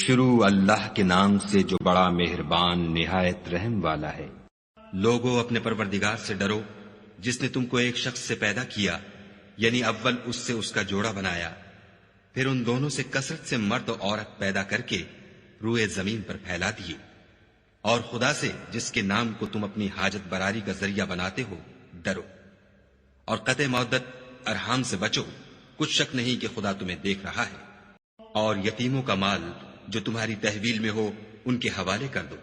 شروع اللہ کے نام سے جو بڑا مہربان نہایت رحم والا ہے۔ لوگوں اپنے پروردگار سے ڈرو جس نے تم کو ایک شخص سے پیدا کیا، یعنی اول اس سے اس کا جوڑا بنایا، پھر ان دونوں سے کثرت سے مرد و عورت پیدا کر کے روئے زمین پر پھیلا دیے، اور خدا سے جس کے نام کو تم اپنی حاجت براری کا ذریعہ بناتے ہو ڈرو، اور قطع مودت ارحام سے بچو، کچھ شک نہیں کہ خدا تمہیں دیکھ رہا ہے۔ اور یتیموں کا مال جو تمہاری تحویل میں ہو ان کے حوالے کر دو،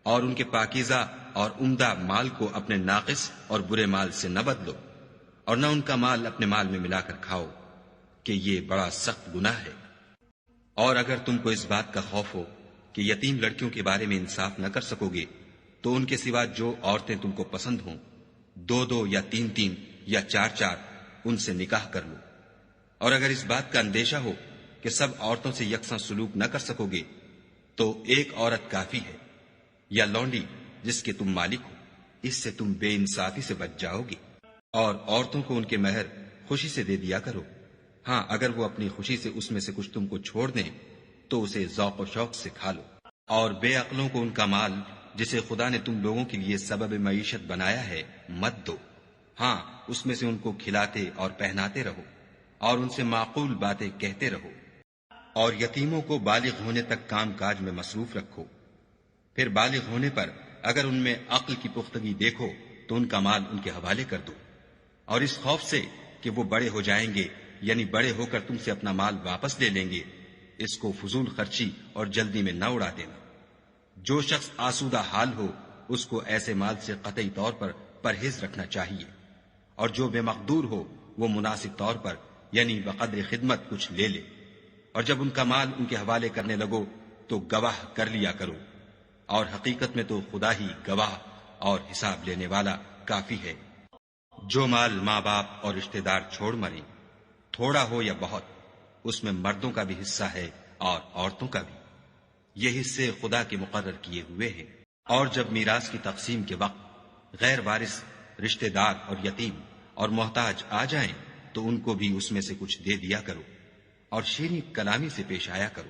اور ان کے پاکیزہ اور عمدہ مال کو اپنے ناقص اور برے مال سے نہ بدلو، اور نہ ان کا مال اپنے مال میں ملا کر کھاؤ کہ یہ بڑا سخت گناہ ہے۔ اور اگر تم کو اس بات کا خوف ہو کہ یتیم لڑکیوں کے بارے میں انصاف نہ کر سکو گے تو ان کے سوا جو عورتیں تم کو پسند ہوں، 2 یا 3 یا 4 ان سے نکاح کر لو۔ اور اگر اس بات کا اندیشہ ہو کہ سب عورتوں سے یکساں سلوک نہ کر سکو گے تو ایک عورت کافی ہے، یا لونڈی جس کے تم مالک ہو، اس سے تم بے انصافی سے بچ جاؤ گے۔ اور عورتوں کو ان کے مہر خوشی سے دے دیا کرو، ہاں اگر وہ اپنی خوشی سے اس میں سے کچھ تم کو چھوڑ دیں تو اسے ذوق و شوق سے کھا لو۔ اور بے عقلوں کو ان کا مال جسے خدا نے تم لوگوں کے لیے سبب معیشت بنایا ہے مت دو، ہاں اس میں سے ان کو کھلاتے اور پہناتے رہو، اور ان سے معقول باتیں کہتے رہو۔ اور یتیموں کو بالغ ہونے تک کام کاج میں مصروف رکھو، پھر بالغ ہونے پر اگر ان میں عقل کی پختگی دیکھو تو ان کا مال ان کے حوالے کر دو، اور اس خوف سے کہ وہ بڑے ہو جائیں گے، یعنی بڑے ہو کر تم سے اپنا مال واپس لے لیں گے، اس کو فضول خرچی اور جلدی میں نہ اڑا دینا۔ جو شخص آسودہ حال ہو اس کو ایسے مال سے قطعی طور پر پرہیز رکھنا چاہیے، اور جو بے مقدور ہو وہ مناسب طور پر یعنی بقدر خدمت کچھ لے لے، اور جب ان کا مال ان کے حوالے کرنے لگو تو گواہ کر لیا کرو، اور حقیقت میں تو خدا ہی گواہ اور حساب لینے والا کافی ہے۔ جو مال ماں باپ اور رشتہ دار چھوڑ مریں، تھوڑا ہو یا بہت، اس میں مردوں کا بھی حصہ ہے اور عورتوں کا بھی، یہ حصے خدا کے مقرر کیے ہوئے ہیں۔ اور جب میراث کی تقسیم کے وقت غیر وارث رشتہ دار اور یتیم اور محتاج آ جائیں تو ان کو بھی اس میں سے کچھ دے دیا کرو، اور شیریں کلامی سے پیش آیا کرو۔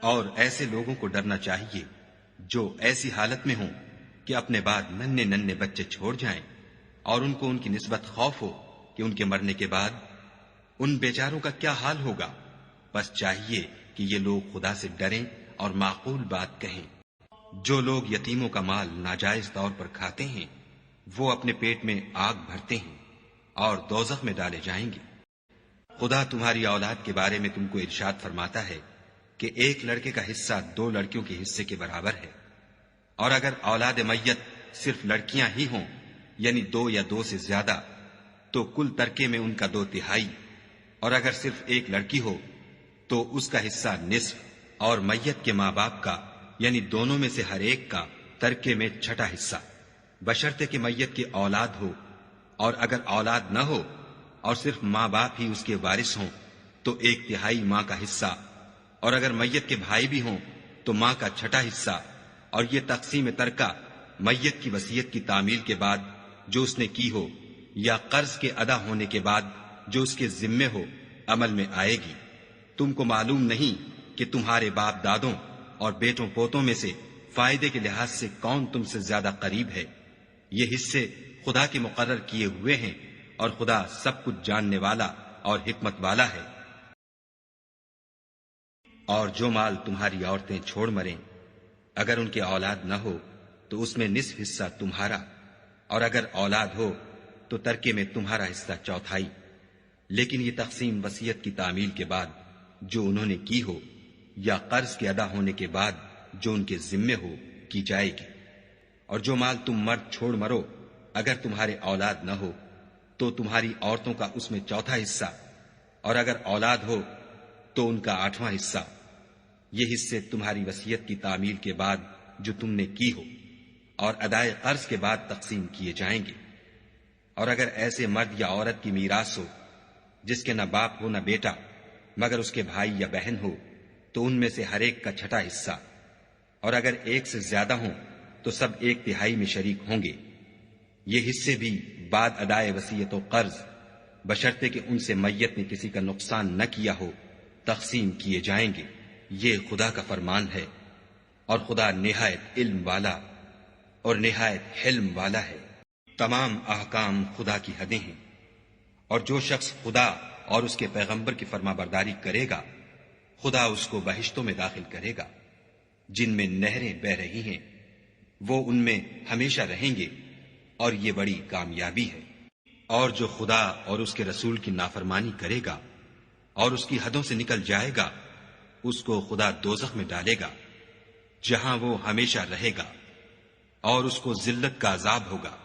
اور ایسے لوگوں کو ڈرنا چاہیے جو ایسی حالت میں ہوں کہ اپنے بعد ننھے بچے چھوڑ جائیں، اور ان کو ان کی نسبت خوف ہو کہ ان کے مرنے کے بعد ان بیچاروں کا کیا حال ہوگا۔ بس چاہیے کہ یہ لوگ خدا سے ڈریں اور معقول بات کہیں۔ جو لوگ یتیموں کا مال ناجائز طور پر کھاتے ہیں وہ اپنے پیٹ میں آگ بھرتے ہیں اور دوزخ میں ڈالے جائیں گے۔ خدا تمہاری اولاد کے بارے میں تم کو ارشاد فرماتا ہے کہ ایک لڑکے کا حصہ 2 لڑکیوں کے حصے کے برابر ہے، اور اگر اولاد میت صرف لڑکیاں ہی ہوں یعنی 2 یا 2 سے زیادہ تو کل ترکے میں ان کا 2/3، اور اگر صرف ایک لڑکی ہو تو اس کا حصہ نصف، اور میت کے ماں باپ کا یعنی دونوں میں سے ہر ایک کا ترکے میں 6واں حصہ، بشرطے کہ میت کی اولاد ہو، اور اگر اولاد نہ ہو اور صرف ماں باپ ہی اس کے وارث ہوں تو 1/3 ماں کا حصہ، اور اگر میت کے بھائی بھی ہوں تو ماں کا 6واں حصہ۔ اور یہ تقسیم ترکہ میت کی وصیت کی تعمیل کے بعد جو اس نے کی ہو یا قرض کے ادا ہونے کے بعد جو اس کے ذمے ہو عمل میں آئے گی۔ تم کو معلوم نہیں کہ تمہارے باپ دادوں اور بیٹوں پوتوں میں سے فائدے کے لحاظ سے کون تم سے زیادہ قریب ہے۔ یہ حصے خدا کے مقرر کیے ہوئے ہیں، اور خدا سب کچھ جاننے والا اور حکمت والا ہے۔ اور جو مال تمہاری عورتیں چھوڑ مریں، اگر ان کے اولاد نہ ہو تو اس میں نصف حصہ تمہارا، اور اگر اولاد ہو تو ترکے میں تمہارا حصہ 1/4۔ لیکن یہ تقسیم وصیت کی تعمیل کے بعد جو انہوں نے کی ہو یا قرض کے ادا ہونے کے بعد جو ان کے ذمے ہو کی جائے گی۔ اور جو مال تم مرد چھوڑ مرو اگر تمہارے اولاد نہ ہو تو تمہاری عورتوں کا اس میں 4واں حصہ، اور اگر اولاد ہو تو ان کا 8واں حصہ۔ یہ حصے تمہاری وصیت کی تعمیل کے بعد جو تم نے کی ہو اور ادائے قرض کے بعد تقسیم کیے جائیں گے۔ اور اگر ایسے مرد یا عورت کی میراث ہو جس کے نہ باپ ہو نہ بیٹا مگر اس کے بھائی یا بہن ہو تو ان میں سے ہر ایک کا 6واں حصہ، اور اگر ایک سے زیادہ ہوں تو سب 1/3 میں شریک ہوں گے۔ یہ حصے بھی بعد ادائے وصیت و قرض بشرطے کہ ان سے میت نے کسی کا نقصان نہ کیا ہو تقسیم کیے جائیں گے، یہ خدا کا فرمان ہے، اور خدا نہایت علم والا اور نہایت حلم والا ہے۔ تمام احکام خدا کی حدیں ہیں، اور جو شخص خدا اور اس کے پیغمبر کی فرما برداری کرے گا، خدا اس کو بہشتوں میں داخل کرے گا جن میں نہریں بہ رہی ہیں، وہ ان میں ہمیشہ رہیں گے، اور یہ بڑی کامیابی ہے۔ اور جو خدا اور اس کے رسول کی نافرمانی کرے گا اور اس کی حدوں سے نکل جائے گا، اس کو خدا دوزخ میں ڈالے گا جہاں وہ ہمیشہ رہے گا، اور اس کو ذلت کا عذاب ہوگا۔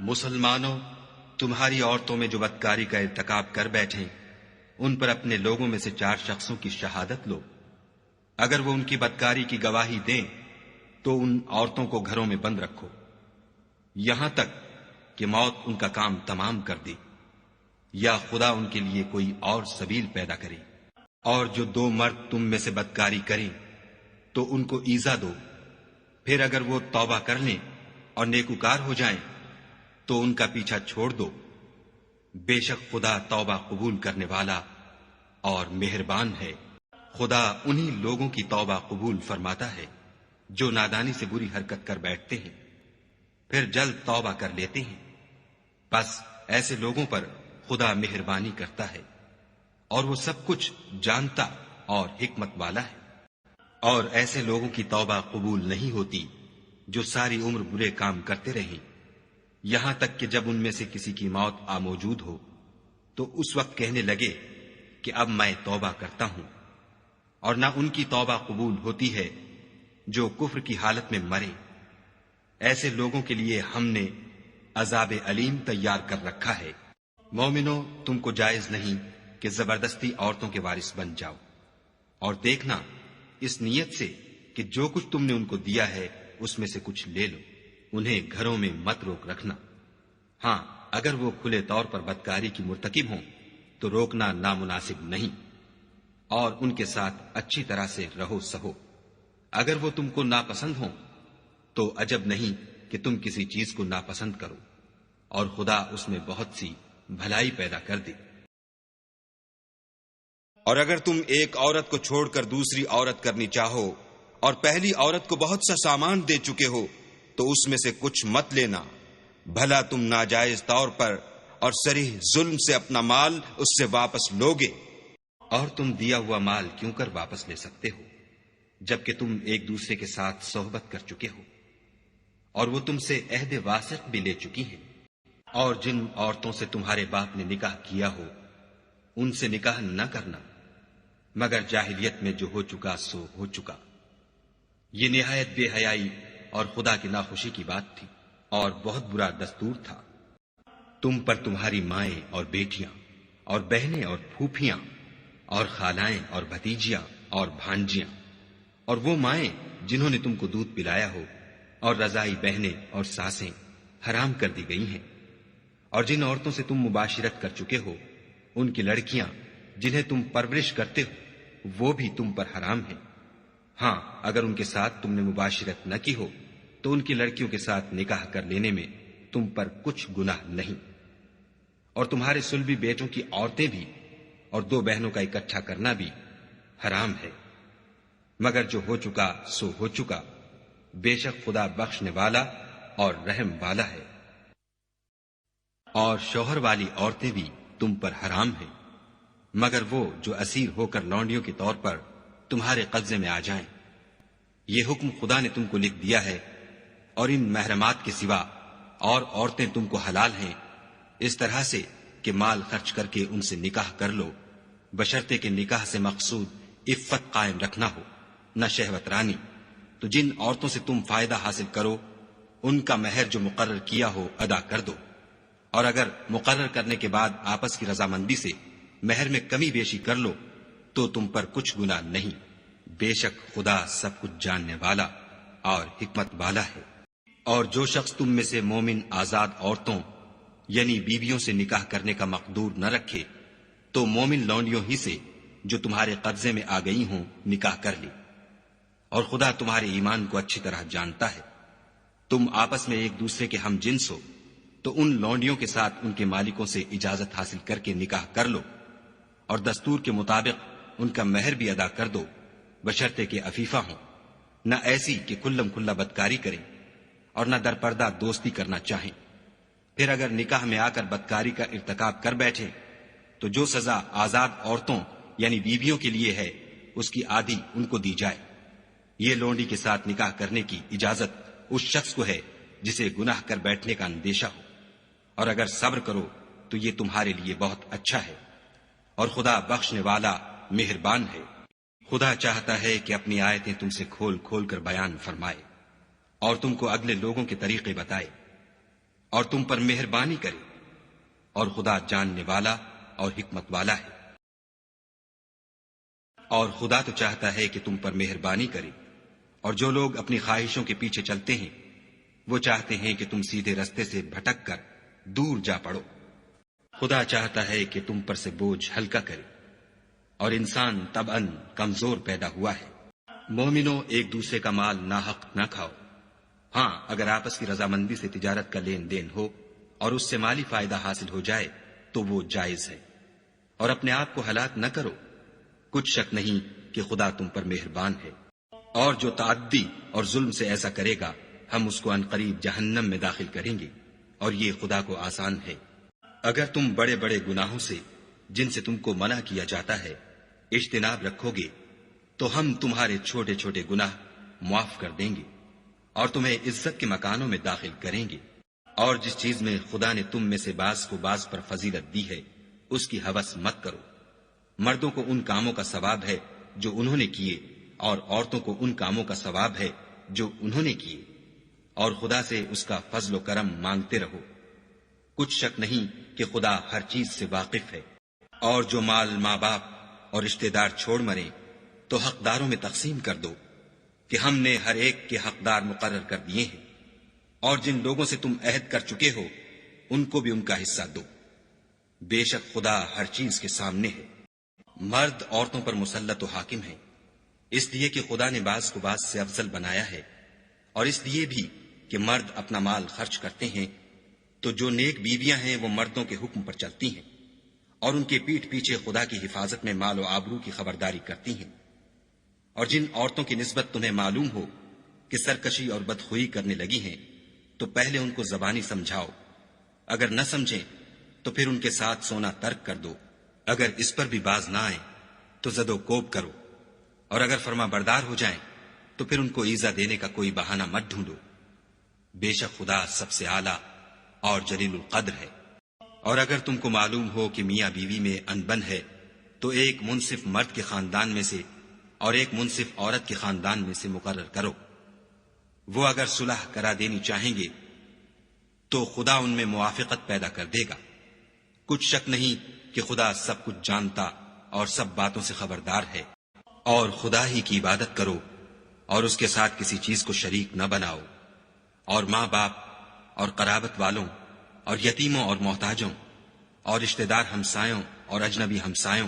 مسلمانوں، تمہاری عورتوں میں جو بدکاری کا ارتکاب کر بیٹھیں، ان پر اپنے لوگوں میں سے 4 شخصوں کی شہادت لو۔ اگر وہ ان کی بدکاری کی گواہی دیں تو ان عورتوں کو گھروں میں بند رکھو یہاں تک کہ موت ان کا کام تمام کر دے، یا خدا ان کے لیے کوئی اور سبیل پیدا کرے۔ اور جو 2 مرد تم میں سے بدکاری کریں تو ان کو ایذا دو، پھر اگر وہ توبہ کر لیں اور نیکوکار ہو جائیں تو ان کا پیچھا چھوڑ دو۔ بے شک خدا توبہ قبول کرنے والا اور مہربان ہے۔ خدا انہی لوگوں کی توبہ قبول فرماتا ہے جو نادانی سے بری حرکت کر بیٹھتے ہیں پھر جلد توبہ کر لیتے ہیں۔ بس ایسے لوگوں پر خدا مہربانی کرتا ہے، اور وہ سب کچھ جانتا اور حکمت والا ہے۔ اور ایسے لوگوں کی توبہ قبول نہیں ہوتی جو ساری عمر برے کام کرتے رہیں، یہاں تک کہ جب ان میں سے کسی کی موت آ موجود ہو تو اس وقت کہنے لگے کہ اب میں توبہ کرتا ہوں۔ اور نہ ان کی توبہ قبول ہوتی ہے جو کفر کی حالت میں مرے۔ ایسے لوگوں کے لیے ہم نے عذاب علیم تیار کر رکھا ہے۔ مومنو، تم کو جائز نہیں کہ زبردستی عورتوں کے وارث بن جاؤ، اور دیکھنا اس نیت سے کہ جو کچھ تم نے ان کو دیا ہے اس میں سے کچھ لے لو۔ انہیں گھروں میں مت روک رکھنا۔ ہاں، اگر وہ کھلے طور پر بدکاری کی مرتکب ہوں تو روکنا نامناسب نہیں، اور ان کے ساتھ اچھی طرح سے رہو سہو۔ اگر وہ تم کو ناپسند ہوں تو عجب نہیں کہ تم کسی چیز کو ناپسند کرو، اور خدا اس میں بہت سی بھلائی پیدا کر دے۔ اور اگر تم ایک عورت کو چھوڑ کر دوسری عورت کرنی چاہو اور پہلی عورت کو بہت سا سامان دے چکے ہو تو اس میں سے کچھ مت لینا، بھلا تم ناجائز طور پر اور صریح ظلم سے اپنا مال اس سے واپس لوگے۔ اور تم دیا ہوا مال کیوں کر واپس لے سکتے ہو جبکہ تم ایک دوسرے کے ساتھ صحبت کر چکے ہو، اور وہ تم سے عہد واسق بھی لے چکی ہیں۔ اور جن عورتوں سے تمہارے باپ نے نکاح کیا ہو ان سے نکاح نہ کرنا مگر جاہلیت میں جو ہو چکا سو ہو چکا۔ یہ نہایت بے حیائی اور خدا کی ناخوشی کی بات تھی، اور بہت برا دستور تھا۔ تم پر تمہاری مائیں اور بیٹیاں اور بہنیں اور پھوپھیاں اور خالائیں اور بھتیجیاں اور بھانجیاں اور وہ مائیں جنہوں نے تم کو دودھ پلایا ہو اور رضائی بہنیں اور ساسیں حرام کر دی گئی ہیں۔ اور جن عورتوں سے تم مباشرت کر چکے ہو ان کی لڑکیاں جنہیں تم پرورش کرتے ہو وہ بھی تم پر حرام ہیں۔ ہاں، اگر ان کے ساتھ تم نے مباشرت نہ کی ہو تو ان کی لڑکیوں کے ساتھ نکاح کر لینے میں تم پر کچھ گناہ نہیں۔ اور تمہارے صلبی بیٹوں کی عورتیں بھی اور 2 بہنوں کا اکٹھا کرنا بھی حرام ہے، مگر جو ہو چکا سو ہو چکا۔ بے شک خدا بخشنے والا اور رحم والا ہے۔ اور شوہر والی عورتیں بھی تم پر حرام ہیں مگر وہ جو اسیر ہو کر لونڈیوں کے طور پر تمہارے قبضے میں آ جائیں۔ یہ حکم خدا نے تم کو لکھ دیا ہے، اور ان محرمات کے سوا اور عورتیں تم کو حلال ہیں، اس طرح سے کہ مال خرچ کر کے ان سے نکاح کر لو، بشرطے کہ نکاح سے مقصود عفت قائم رکھنا ہو، نہ شہوت رانی۔ تو جن عورتوں سے تم فائدہ حاصل کرو ان کا مہر جو مقرر کیا ہو ادا کر دو، اور اگر مقرر کرنے کے بعد آپس کی رضامندی سے مہر میں کمی بیشی کر لو تو تم پر کچھ گناہ نہیں۔ بے شک خدا سب کچھ جاننے والا اور حکمت والا ہے۔ اور جو شخص تم میں سے مومن آزاد عورتوں یعنی بیویوں سے نکاح کرنے کا مقدور نہ رکھے تو مومن لونڈیوں ہی سے جو تمہارے قبضے میں آ گئی ہوں نکاح کر لی، اور خدا تمہارے ایمان کو اچھی طرح جانتا ہے۔ تم آپس میں ایک دوسرے کے ہم جنس ہو تو ان لونڈیوں کے ساتھ ان کے مالکوں سے اجازت حاصل کر کے نکاح کر لو، اور دستور کے مطابق ان کا مہر بھی ادا کر دو، بشرطے کہ عفیفہ ہوں، نہ ایسی کہ کلم کھلا بدکاری کریں اور نہ درپردہ دوستی کرنا چاہیں۔ پھر اگر نکاح میں آ کر بدکاری کا ارتکاب کر بیٹھیں تو جو سزا آزاد عورتوں یعنی بیویوں کے لیے ہے اس کی آدھی ان کو دی جائے۔ یہ لونڈی کے ساتھ نکاح کرنے کی اجازت اس شخص کو ہے جسے گناہ کر بیٹھنے کا اندیشہ ہو، اور اگر صبر کرو تو یہ تمہارے لیے بہت اچھا ہے، اور خدا بخشنے والا مہربان ہے۔ خدا چاہتا ہے کہ اپنی آیتیں تم سے کھول کھول کر بیان فرمائے اور تم کو اگلے لوگوں کے طریقے بتائے اور تم پر مہربانی کرے، اور خدا جاننے والا اور حکمت والا ہے۔ اور خدا تو چاہتا ہے کہ تم پر مہربانی کرے، اور جو لوگ اپنی خواہشوں کے پیچھے چلتے ہیں وہ چاہتے ہیں کہ تم سیدھے رستے سے بھٹک کر دور جا پڑو۔ خدا چاہتا ہے کہ تم پر سے بوجھ ہلکا کرے، اور انسان طبعاً کمزور پیدا ہوا ہے۔ مومنوں، ایک دوسرے کا مال ناحق نہ کھاؤ۔ ہاں، اگر آپس کی رضامندی سے تجارت کا لین دین ہو اور اس سے مالی فائدہ حاصل ہو جائے تو وہ جائز ہے، اور اپنے آپ کو ہلاک نہ کرو۔ کچھ شک نہیں کہ خدا تم پر مہربان ہے، اور جو تعدی اور ظلم سے ایسا کرے گا ہم اس کو عنقریب جہنم میں داخل کریں گے، اور یہ خدا کو آسان ہے۔ اگر تم بڑے بڑے گناہوں سے جن سے تم کو منع کیا جاتا ہے اجتناب رکھو گے تو ہم تمہارے چھوٹے چھوٹے گناہ معاف کر دیں گے اور تمہیں عزت کے مکانوں میں داخل کریں گے۔ اور جس چیز میں خدا نے تم میں سے بعض کو بعض پر فضیلت دی ہے اس کی ہوس مت کرو۔ مردوں کو ان کاموں کا ثواب ہے جو انہوں نے کیے، اور عورتوں کو ان کاموں کا ثواب ہے جو انہوں نے کیے، اور خدا سے اس کا فضل و کرم مانگتے رہو۔ کچھ شک نہیں کہ خدا ہر چیز سے واقف ہے۔ اور جو مال ماں باپ اور رشتہ دار چھوڑ مریں تو حقداروں میں تقسیم کر دو کہ ہم نے ہر ایک کے حقدار مقرر کر دیے ہیں، اور جن لوگوں سے تم عہد کر چکے ہو ان کو بھی ان کا حصہ دو۔ بے شک خدا ہر چیز کے سامنے ہے۔ مرد عورتوں پر مسلط و حاکم ہیں، اس لیے کہ خدا نے بعض کو بعض سے افضل بنایا ہے، اور اس لیے بھی کہ مرد اپنا مال خرچ کرتے ہیں تو جو نیک بیویاں ہیں وہ مردوں کے حکم پر چلتی ہیں اور ان کے پیٹھ پیچھے خدا کی حفاظت میں مال و آبرو کی خبرداری کرتی ہیں۔ اور جن عورتوں کی نسبت تمہیں معلوم ہو کہ سرکشی اور بدخوئی کرنے لگی ہیں تو پہلے ان کو زبانی سمجھاؤ، اگر نہ سمجھیں تو پھر ان کے ساتھ سونا ترک کر دو۔ اگر اس پر بھی باز نہ آئیں تو زد و کوب کرو، اور اگر فرما بردار ہو جائیں تو پھر ان کو ایذا دینے کا کوئی بہانہ مت ڈھونڈو۔ بے شک خدا سب سے اعلیٰ اور جلیل القدر ہے۔ اور اگر تم کو معلوم ہو کہ میاں بیوی میں انبن ہے تو ایک منصف مرد کے خاندان میں سے اور ایک منصف عورت کے خاندان میں سے مقرر کرو۔ وہ اگر صلح کرا دینی چاہیں گے تو خدا ان میں موافقت پیدا کر دے گا۔ کچھ شک نہیں کہ خدا سب کچھ جانتا اور سب باتوں سے خبردار ہے۔ اور خدا ہی کی عبادت کرو اور اس کے ساتھ کسی چیز کو شریک نہ بناؤ، اور ماں باپ اور قرابت والوں اور یتیموں اور محتاجوں اور رشتہ دار ہمسایوں اور اجنبی ہمسایوں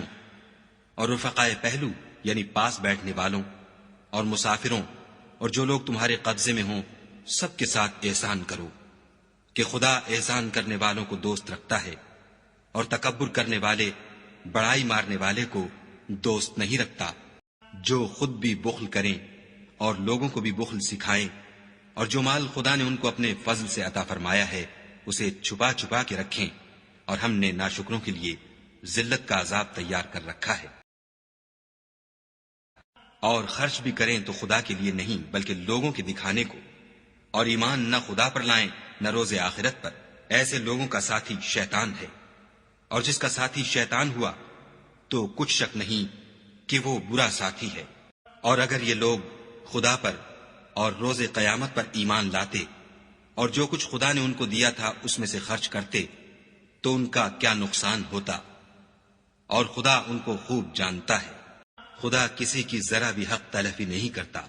اور رفقائے پہلو یعنی پاس بیٹھنے والوں اور مسافروں اور جو لوگ تمہارے قبضے میں ہوں سب کے ساتھ احسان کرو، کہ خدا احسان کرنے والوں کو دوست رکھتا ہے اور تکبر کرنے والے بڑائی مارنے والے کو دوست نہیں رکھتا۔ جو خود بھی بخل کریں اور لوگوں کو بھی بخل سکھائیں، اور جو مال خدا نے ان کو اپنے فضل سے عطا فرمایا ہے اسے چھپا چھپا کے رکھیں، اور ہم نے ناشکروں کے لیے ذلت کا عذاب تیار کر رکھا ہے۔ اور خرچ بھی کریں تو خدا کے لیے نہیں بلکہ لوگوں کے دکھانے کو، اور ایمان نہ خدا پر لائیں نہ روز آخرت پر۔ ایسے لوگوں کا ساتھی شیطان ہے، اور جس کا ساتھی شیطان ہوا تو کچھ شک نہیں کہ وہ برا ساتھی ہے۔ اور اگر یہ لوگ خدا پر اور روز قیامت پر ایمان لاتے اور جو کچھ خدا نے ان کو دیا تھا اس میں سے خرچ کرتے تو ان کا کیا نقصان ہوتا، اور خدا ان کو خوب جانتا ہے۔ خدا کسی کی ذرا بھی حق تلفی نہیں کرتا،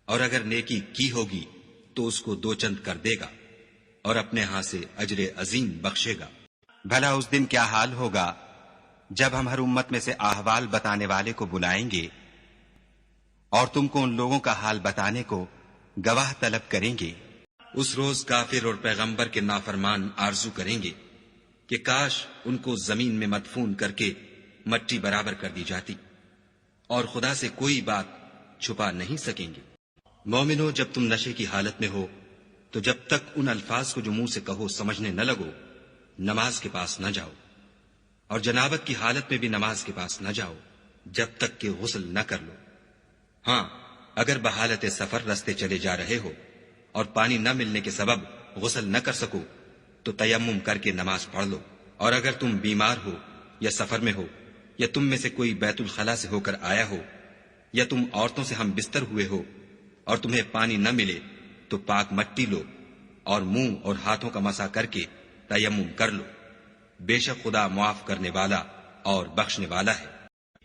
اور اگر نیکی کی ہوگی تو اس کو دو چند کر دے گا اور اپنے ہاں سے اجر عظیم بخشے گا۔ بھلا اس دن کیا حال ہوگا جب ہم ہر امت میں سے احوال بتانے والے کو بلائیں گے اور تم کو ان لوگوں کا حال بتانے کو گواہ طلب کریں گے۔ اس روز کافر اور پیغمبر کے نافرمان آرزو کریں گے کہ کاش ان کو زمین میں مدفون کر کے مٹی برابر کر دی جاتی، اور خدا سے کوئی بات چھپا نہیں سکیں گے۔ مومنو، جب تم نشے کی حالت میں ہو تو جب تک ان الفاظ کو جو منہ سے کہو سمجھنے نہ لگو، نماز کے پاس نہ جاؤ، اور جنابت کی حالت میں بھی نماز کے پاس نہ جاؤ جب تک کہ غسل نہ کر لو۔ ہاں، اگر بحالت سفر رستے چلے جا رہے ہو اور پانی نہ ملنے کے سبب غسل نہ کر سکو تو تیمم کر کے نماز پڑھ لو، اور اگر تم بیمار ہو یا سفر میں ہو یا تم میں سے کوئی بیت الخلا سے ہو کر آیا ہو یا تم عورتوں سے ہم بستر ہوئے ہو اور تمہیں پانی نہ ملے تو پاک مٹی لو اور منہ اور ہاتھوں کا مسح کر کے تیمم کر لو، بے شک خدا معاف کرنے والا اور بخشنے والا ہے۔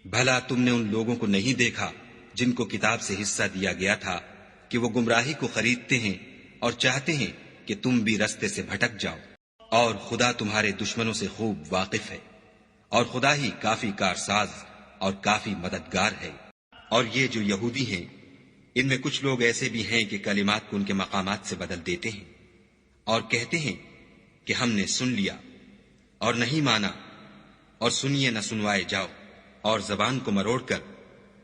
بھلا تم نے ان لوگوں کو نہیں دیکھا جن کو کتاب سے حصہ دیا گیا تھا کہ وہ گمراہی کو خریدتے ہیں اور چاہتے ہیں کہ تم بھی رستے سے بھٹک جاؤ، اور خدا تمہارے دشمنوں سے خوب واقف ہے، اور خدا ہی کافی کارساز اور کافی مددگار ہے۔ اور یہ جو یہودی ہیں، ان میں کچھ لوگ ایسے بھی ہیں کہ کلمات کو ان کے مقامات سے بدل دیتے ہیں اور کہتے ہیں کہ ہم نے سن لیا اور نہیں مانا، اور سنیے نہ سنوائے جاؤ، اور زبان کو مروڑ کر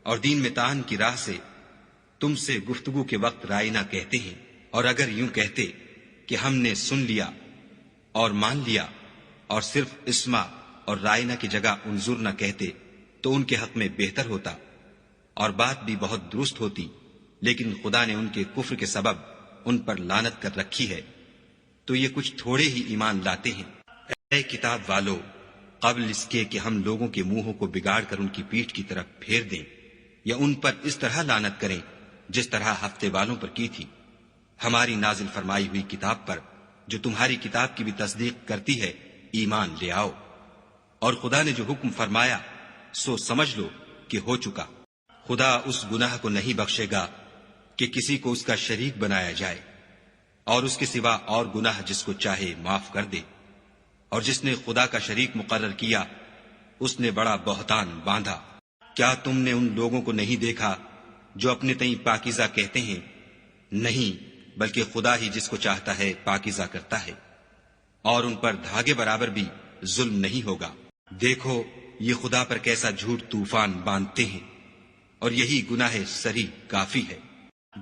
اور دین میں طعن کی راہ سے تم سے گفتگو کے وقت رائنا کہتے ہیں۔ اور اگر یوں کہتے کہ ہم نے سن لیا اور مان لیا اور صرف اسما اور رائنا کی جگہ انظر نہ کہتے تو ان کے حق میں بہتر ہوتا اور بات بھی بہت درست ہوتی، لیکن خدا نے ان کے کفر کے سبب ان پر لعنت کر رکھی ہے، تو یہ کچھ تھوڑے ہی ایمان لاتے ہیں۔ اے کتاب والو، قبل اس کے کہ ہم لوگوں کے منہوں کو بگاڑ کر ان کی پیٹھ کی طرف پھیر دیں یا ان پر اس طرح لعنت کریں جس طرح ہفتے والوں پر کی تھی، ہماری نازل فرمائی ہوئی کتاب پر جو تمہاری کتاب کی بھی تصدیق کرتی ہے ایمان لے آؤ، اور خدا نے جو حکم فرمایا سو سمجھ لو کہ ہو چکا۔ خدا اس گناہ کو نہیں بخشے گا کہ کسی کو اس کا شریک بنایا جائے، اور اس کے سوا اور گناہ جس کو چاہے معاف کر دے، اور جس نے خدا کا شریک مقرر کیا اس نے بڑا بہتان باندھا۔ کیا تم نے ان لوگوں کو نہیں دیکھا جو اپنے تئیں پاکیزہ کہتے ہیں؟ نہیں، بلکہ خدا ہی جس کو چاہتا ہے پاکیزہ کرتا ہے، اور ان پر دھاگے برابر بھی ظلم نہیں ہوگا۔ دیکھو یہ خدا پر کیسا جھوٹ طوفان باندھتے ہیں، اور یہی گناہ سری کافی ہے۔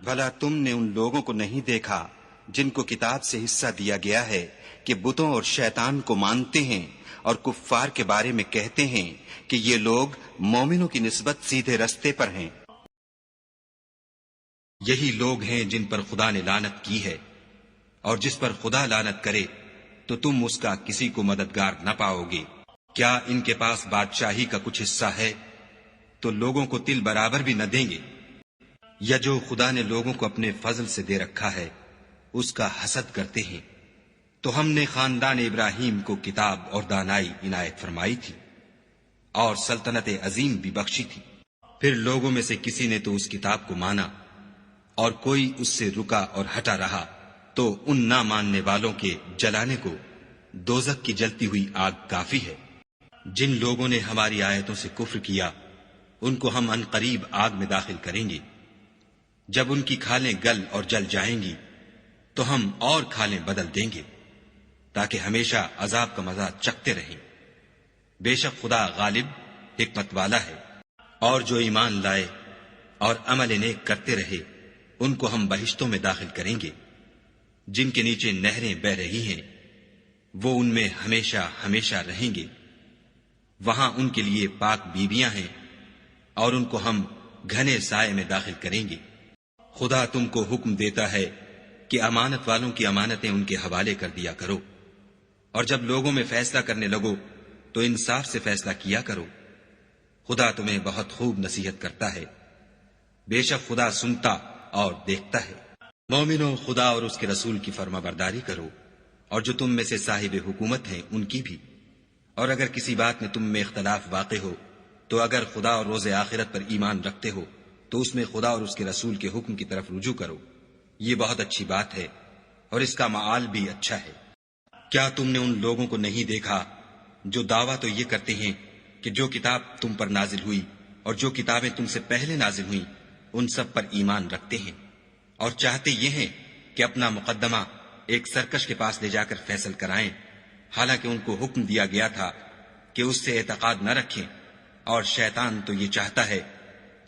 بھلا تم نے ان لوگوں کو نہیں دیکھا جن کو کتاب سے حصہ دیا گیا ہے کہ بتوں اور شیطان کو مانتے ہیں اور کفار کے بارے میں کہتے ہیں کہ یہ لوگ مومنوں کی نسبت سیدھے رستے پر ہیں؟ یہی لوگ ہیں جن پر خدا نے لعنت کی ہے، اور جس پر خدا لعنت کرے تو تم اس کا کسی کو مددگار نہ پاؤ گے۔ کیا ان کے پاس بادشاہی کا کچھ حصہ ہے تو لوگوں کو تل برابر بھی نہ دیں گے؟ یا جو خدا نے لوگوں کو اپنے فضل سے دے رکھا ہے اس کا حسد کرتے ہیں؟ تو ہم نے خاندان ابراہیم کو کتاب اور دانائی عنایت فرمائی تھی اور سلطنت عظیم بھی بخشی تھی۔ پھر لوگوں میں سے کسی نے تو اس کتاب کو مانا اور کوئی اس سے رکا اور ہٹا رہا، تو ان نہ ماننے والوں کے جلانے کو دوزخ کی جلتی ہوئی آگ کافی ہے۔ جن لوگوں نے ہماری آیتوں سے کفر کیا ان کو ہم ان قریب آگ میں داخل کریں گے، جب ان کی کھالیں گل اور جل جائیں گی تو ہم اور کھالیں بدل دیں گے تاکہ ہمیشہ عذاب کا مزہ چکھتے رہیں۔ بے شک خدا غالب حکمت والا ہے۔ اور جو ایمان لائے اور عمل نیک کرتے رہے ان کو ہم بہشتوں میں داخل کریں گے جن کے نیچے نہریں بہ رہی ہیں، وہ ان میں ہمیشہ ہمیشہ رہیں گے۔ وہاں ان کے لیے پاک بیویاں ہیں اور ان کو ہم گھنے سائے میں داخل کریں گے۔ خدا تم کو حکم دیتا ہے کہ امانت والوں کی امانتیں ان کے حوالے کر دیا کرو، اور جب لوگوں میں فیصلہ کرنے لگو تو انصاف سے فیصلہ کیا کرو۔ خدا تمہیں بہت خوب نصیحت کرتا ہے، بے شک خدا سنتا اور دیکھتا ہے۔ مومنو، خدا اور اس کے رسول کی فرما برداری کرو، اور جو تم میں سے صاحب حکومت ہیں ان کی بھی، اور اگر کسی بات میں تم میں اختلاف واقع ہو تو اگر خدا اور روز آخرت پر ایمان رکھتے ہو تو اس میں خدا اور اس کے رسول کے حکم کی طرف رجوع کرو، یہ بہت اچھی بات ہے اور اس کا معال بھی اچھا ہے۔ کیا تم نے ان لوگوں کو نہیں دیکھا جو دعویٰ تو یہ کرتے ہیں کہ جو کتاب تم پر نازل ہوئی اور جو کتابیں تم سے پہلے نازل ہوئیں ان سب پر ایمان رکھتے ہیں، اور چاہتے یہ ہیں کہ اپنا مقدمہ ایک سرکش کے پاس لے جا کر فیصل کرائیں، حالانکہ ان کو حکم دیا گیا تھا کہ اس سے اعتقاد نہ رکھیں، اور شیطان تو یہ چاہتا ہے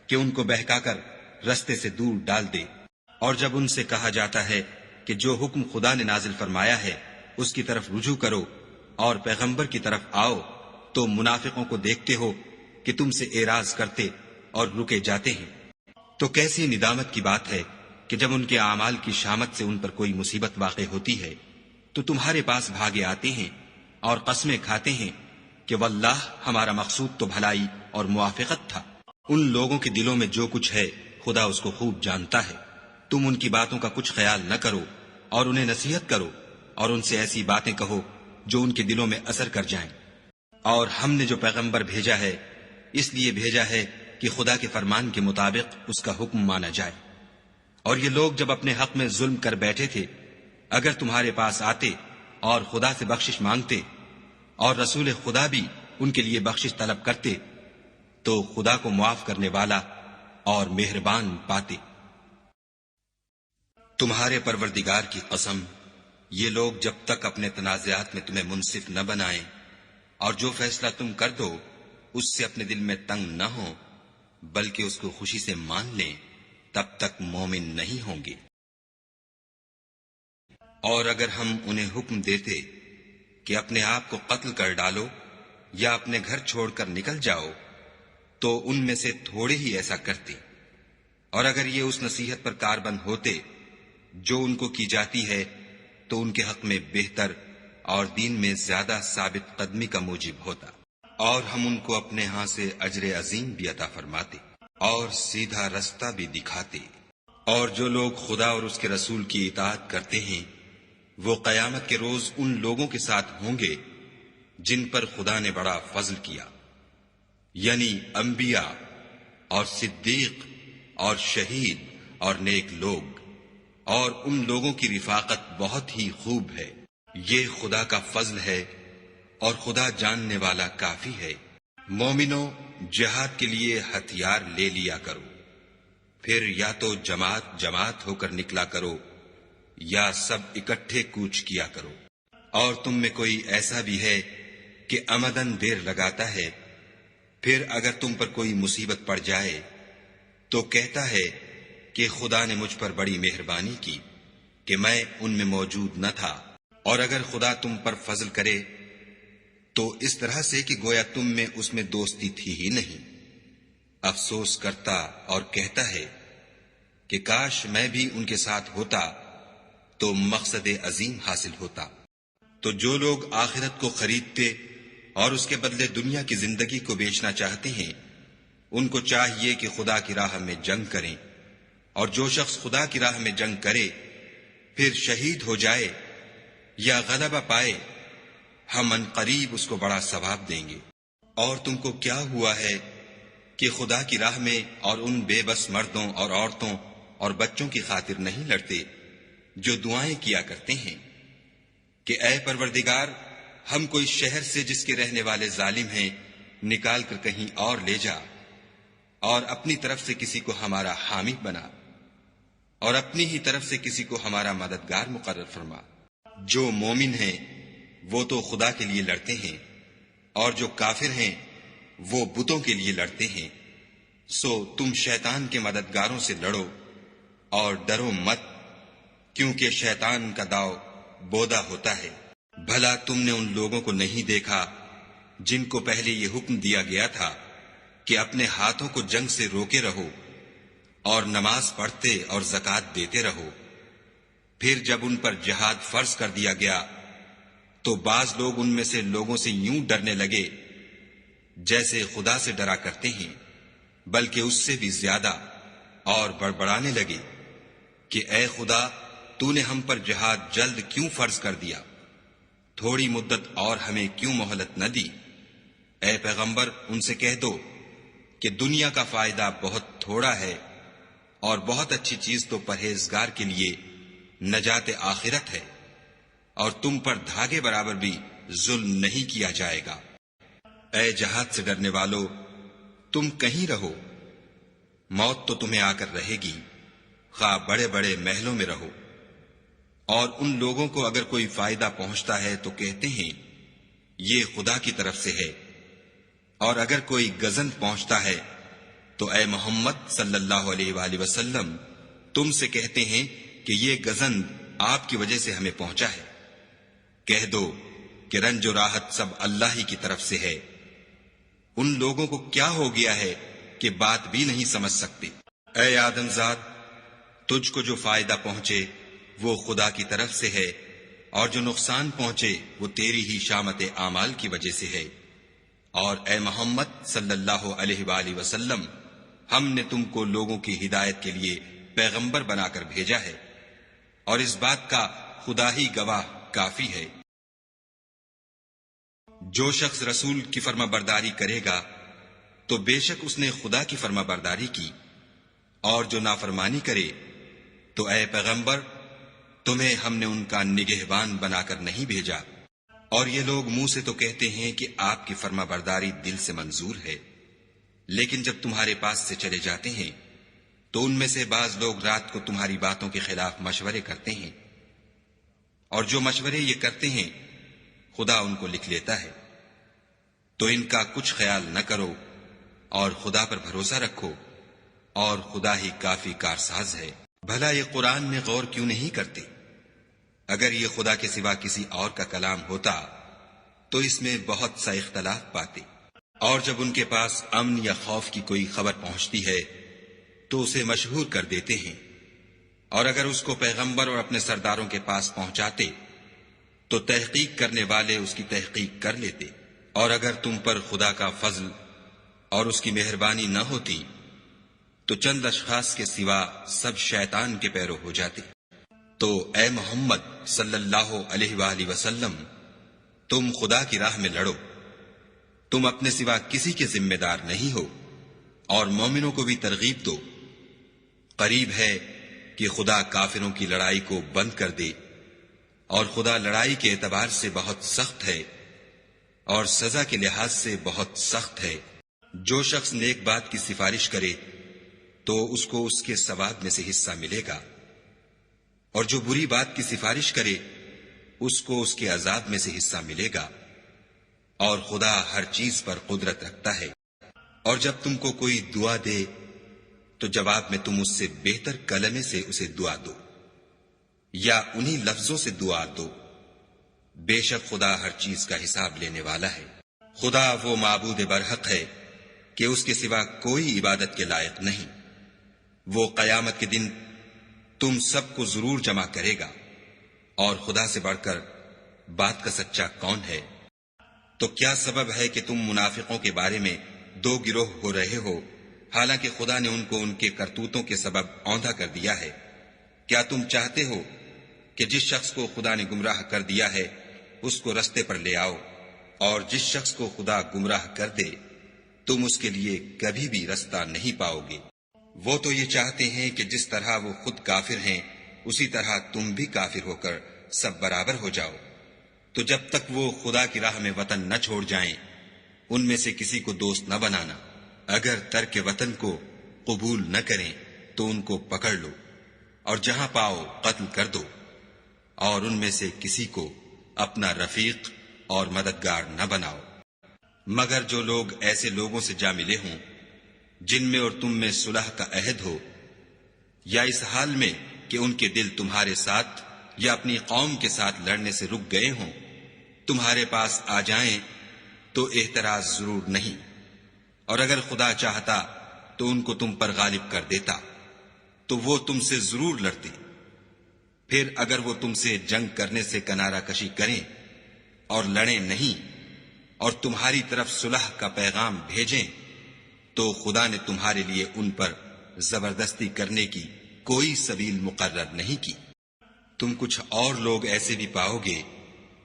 کہ ان کو بہکا کر رستے سے دور ڈال دے۔ اور جب ان سے کہا جاتا ہے کہ جو حکم خدا نے نازل فرمایا ہے اس کی طرف رجوع کرو اور پیغمبر کی طرف آؤ، تو منافقوں کو دیکھتے ہو کہ تم سے اعراض کرتے اور رکے جاتے ہیں۔ تو کیسی ندامت کی بات ہے کہ جب ان کے اعمال کی شامت سے ان پر کوئی مصیبت واقع ہوتی ہے تو تمہارے پاس بھاگے آتے ہیں اور قسمیں کھاتے ہیں کہ واللہ ہمارا مقصود تو بھلائی اور موافقت تھا۔ ان لوگوں کے دلوں میں جو کچھ ہے خدا اس کو خوب جانتا ہے۔ تم ان کی باتوں کا کچھ خیال نہ کرو اور انہیں نصیحت کرو اور ان سے ایسی باتیں کہو جو ان کے دلوں میں اثر کر جائیں۔ اور ہم نے جو پیغمبر بھیجا ہے اس لیے بھیجا ہے کہ خدا کے فرمان کے مطابق اس کا حکم مانا جائے۔ اور یہ لوگ جب اپنے حق میں ظلم کر بیٹھے تھے، اگر تمہارے پاس آتے اور خدا سے بخشش مانگتے اور رسول خدا بھی ان کے لیے بخشش طلب کرتے تو خدا کو معاف کرنے والا اور مہربان پاتے۔ تمہارے پروردگار کی قسم، یہ لوگ جب تک اپنے تنازعات میں تمہیں منصف نہ بنائیں اور جو فیصلہ تم کر دو اس سے اپنے دل میں تنگ نہ ہو بلکہ اس کو خوشی سے مان لیں، تب تک مومن نہیں ہوں گے۔ اور اگر ہم انہیں حکم دیتے کہ اپنے آپ کو قتل کر ڈالو یا اپنے گھر چھوڑ کر نکل جاؤ تو ان میں سے تھوڑے ہی ایسا کرتے، اور اگر یہ اس نصیحت پر کاربند ہوتے جو ان کو کی جاتی ہے تو ان کے حق میں بہتر اور دین میں زیادہ ثابت قدمی کا موجب ہوتا، اور ہم ان کو اپنے ہاں سے اجر عظیم بھی عطا فرماتے اور سیدھا رستہ بھی دکھاتے۔ اور جو لوگ خدا اور اس کے رسول کی اطاعت کرتے ہیں وہ قیامت کے روز ان لوگوں کے ساتھ ہوں گے جن پر خدا نے بڑا فضل کیا، یعنی انبیاء اور صدیق اور شہید اور نیک لوگ، اور ان لوگوں کی رفاقت بہت ہی خوب ہے۔ یہ خدا کا فضل ہے اور خدا جاننے والا کافی ہے۔ مومنوں، جہاد کے لیے ہتھیار لے لیا کرو، پھر یا تو جماعت جماعت ہو کر نکلا کرو یا سب اکٹھے کوچ کیا کرو۔ اور تم میں کوئی ایسا بھی ہے کہ عمدن دیر لگاتا ہے، پھر اگر تم پر کوئی مصیبت پڑ جائے تو کہتا ہے کہ خدا نے مجھ پر بڑی مہربانی کی کہ میں ان میں موجود نہ تھا۔ اور اگر خدا تم پر فضل کرے تو اس طرح سے کہ گویا تم میں اس میں دوستی تھی ہی نہیں، افسوس کرتا اور کہتا ہے کہ کاش میں بھی ان کے ساتھ ہوتا تو مقصد عظیم حاصل ہوتا۔ تو جو لوگ آخرت کو خریدتے اور اس کے بدلے دنیا کی زندگی کو بیچنا چاہتے ہیں ان کو چاہیے کہ خدا کی راہ میں جنگ کریں، اور جو شخص خدا کی راہ میں جنگ کرے پھر شہید ہو جائے یا غلبہ پائے ہم ان قریب اس کو بڑا ثواب دیں گے۔ اور تم کو کیا ہوا ہے کہ خدا کی راہ میں اور ان بے بس مردوں اور عورتوں اور بچوں کی خاطر نہیں لڑتے جو دعائیں کیا کرتے ہیں کہ اے پروردگار، ہم کو اس شہر سے جس کے رہنے والے ظالم ہیں نکال کر کہیں اور لے جا، اور اپنی طرف سے کسی کو ہمارا حامی بنا، اور اپنی ہی طرف سے کسی کو ہمارا مددگار مقرر فرما۔ جو مومن ہیں وہ تو خدا کے لیے لڑتے ہیں، اور جو کافر ہیں وہ بتوں کے لیے لڑتے ہیں۔ سو تم شیطان کے مددگاروں سے لڑو اور ڈرو مت، کیونکہ شیطان کا داؤ بودا ہوتا ہے۔ بھلا تم نے ان لوگوں کو نہیں دیکھا جن کو پہلے یہ حکم دیا گیا تھا کہ اپنے ہاتھوں کو جنگ سے روکے رہو اور نماز پڑھتے اور زکوٰۃ دیتے رہو، پھر جب ان پر جہاد فرض کر دیا گیا تو بعض لوگ ان میں سے لوگوں سے یوں ڈرنے لگے جیسے خدا سے ڈرا کرتے ہیں، بلکہ اس سے بھی زیادہ، اور بڑبڑانے لگے کہ اے خدا، تو نے ہم پر جہاد جلد کیوں فرض کر دیا؟ تھوڑی مدت اور ہمیں کیوں مہلت نہ دی؟ اے پیغمبر، ان سے کہہ دو کہ دنیا کا فائدہ بہت تھوڑا ہے اور بہت اچھی چیز تو پرہیزگار کے لیے نجات آخرت ہے، اور تم پر دھاگے برابر بھی ظلم نہیں کیا جائے گا۔ اے جہاد سے ڈرنے والو، تم کہیں رہو، موت تو تمہیں آ کر رہے گی، خواہ بڑے بڑے محلوں میں رہو۔ اور ان لوگوں کو اگر کوئی فائدہ پہنچتا ہے تو کہتے ہیں یہ خدا کی طرف سے ہے، اور اگر کوئی گزن پہنچتا ہے تو اے محمد صلی اللہ علیہ وآلہ وسلم تم سے کہتے ہیں کہ یہ گزند آپ کی وجہ سے ہمیں پہنچا ہے، کہہ دو کہ رنج و راحت سب اللہ ہی کی طرف سے ہے۔ ان لوگوں کو کیا ہو گیا ہے کہ بات بھی نہیں سمجھ سکتے۔ اے آدم ذات، تجھ کو جو فائدہ پہنچے وہ خدا کی طرف سے ہے، اور جو نقصان پہنچے وہ تیری ہی شامت اعمال کی وجہ سے ہے۔ اور اے محمد صلی اللہ علیہ وآلہ وسلم، ہم نے تم کو لوگوں کی ہدایت کے لیے پیغمبر بنا کر بھیجا ہے، اور اس بات کا خدا ہی گواہ کافی ہے۔ جو شخص رسول کی فرما برداری کرے گا تو بے شک اس نے خدا کی فرما برداری کی، اور جو نافرمانی کرے تو اے پیغمبر تمہیں ہم نے ان کا نگہبان بنا کر نہیں بھیجا۔ اور یہ لوگ منہ سے تو کہتے ہیں کہ آپ کی فرما برداری دل سے منظور ہے، لیکن جب تمہارے پاس سے چلے جاتے ہیں تو ان میں سے بعض لوگ رات کو تمہاری باتوں کے خلاف مشورے کرتے ہیں، اور جو مشورے یہ کرتے ہیں خدا ان کو لکھ لیتا ہے۔ تو ان کا کچھ خیال نہ کرو اور خدا پر بھروسہ رکھو، اور خدا ہی کافی کارساز ہے۔ بھلا یہ قرآن میں غور کیوں نہیں کرتے؟ اگر یہ خدا کے سوا کسی اور کا کلام ہوتا تو اس میں بہت سا اختلاف پاتے۔ اور جب ان کے پاس امن یا خوف کی کوئی خبر پہنچتی ہے تو اسے مشہور کر دیتے ہیں، اور اگر اس کو پیغمبر اور اپنے سرداروں کے پاس پہنچاتے تو تحقیق کرنے والے اس کی تحقیق کر لیتے۔ اور اگر تم پر خدا کا فضل اور اس کی مہربانی نہ ہوتی تو چند اشخاص کے سوا سب شیطان کے پیرو ہو جاتے۔ تو اے محمد صلی اللہ علیہ وآلہ وسلم، تم خدا کی راہ میں لڑو، تم اپنے سوا کسی کے ذمہ دار نہیں ہو، اور مومنوں کو بھی ترغیب دو۔ قریب ہے کہ خدا کافروں کی لڑائی کو بند کر دے، اور خدا لڑائی کے اعتبار سے بہت سخت ہے اور سزا کے لحاظ سے بہت سخت ہے۔ جو شخص نیک بات کی سفارش کرے تو اس کو اس کے ثواب میں سے حصہ ملے گا، اور جو بری بات کی سفارش کرے اس کو اس کے عذاب میں سے حصہ ملے گا، اور خدا ہر چیز پر قدرت رکھتا ہے۔ اور جب تم کو کوئی دعا دے تو جواب میں تم اس سے بہتر کلمے سے اسے دعا دو، یا انہی لفظوں سے دعا دو، بے شک خدا ہر چیز کا حساب لینے والا ہے۔ خدا وہ معبود برحق ہے کہ اس کے سوا کوئی عبادت کے لائق نہیں۔ وہ قیامت کے دن تم سب کو ضرور جمع کرے گا، اور خدا سے بڑھ کر بات کا سچا کون ہے؟ تو کیا سبب ہے کہ تم منافقوں کے بارے میں دو گروہ ہو رہے ہو، حالانکہ خدا نے ان کو ان کے کرتوتوں کے سبب اوندھا کر دیا ہے؟ کیا تم چاہتے ہو کہ جس شخص کو خدا نے گمراہ کر دیا ہے اس کو رستے پر لے آؤ، اور جس شخص کو خدا گمراہ کر دے تم اس کے لیے کبھی بھی رستہ نہیں پاؤ گے؟ وہ تو یہ چاہتے ہیں کہ جس طرح وہ خود کافر ہیں اسی طرح تم بھی کافر ہو کر سب برابر ہو جاؤ۔ تو جب تک وہ خدا کی راہ میں وطن نہ چھوڑ جائیں ان میں سے کسی کو دوست نہ بنانا۔ اگر ترک وطن کو قبول نہ کریں تو ان کو پکڑ لو، اور جہاں پاؤ قتل کر دو، اور ان میں سے کسی کو اپنا رفیق اور مددگار نہ بناؤ، مگر جو لوگ ایسے لوگوں سے جا ملے ہوں جن میں اور تم میں صلح کا عہد ہو، یا اس حال میں کہ ان کے دل تمہارے ساتھ یا اپنی قوم کے ساتھ لڑنے سے رک گئے ہوں، تمہارے پاس آ جائیں تو اعتراض ضرور نہیں، اور اگر خدا چاہتا تو ان کو تم پر غالب کر دیتا تو وہ تم سے ضرور لڑتے۔ پھر اگر وہ تم سے جنگ کرنے سے کنارہ کشی کریں اور لڑیں نہیں اور تمہاری طرف صلح کا پیغام بھیجیں تو خدا نے تمہارے لیے ان پر زبردستی کرنے کی کوئی سبیل مقرر نہیں کی۔ تم کچھ اور لوگ ایسے بھی پاؤ گے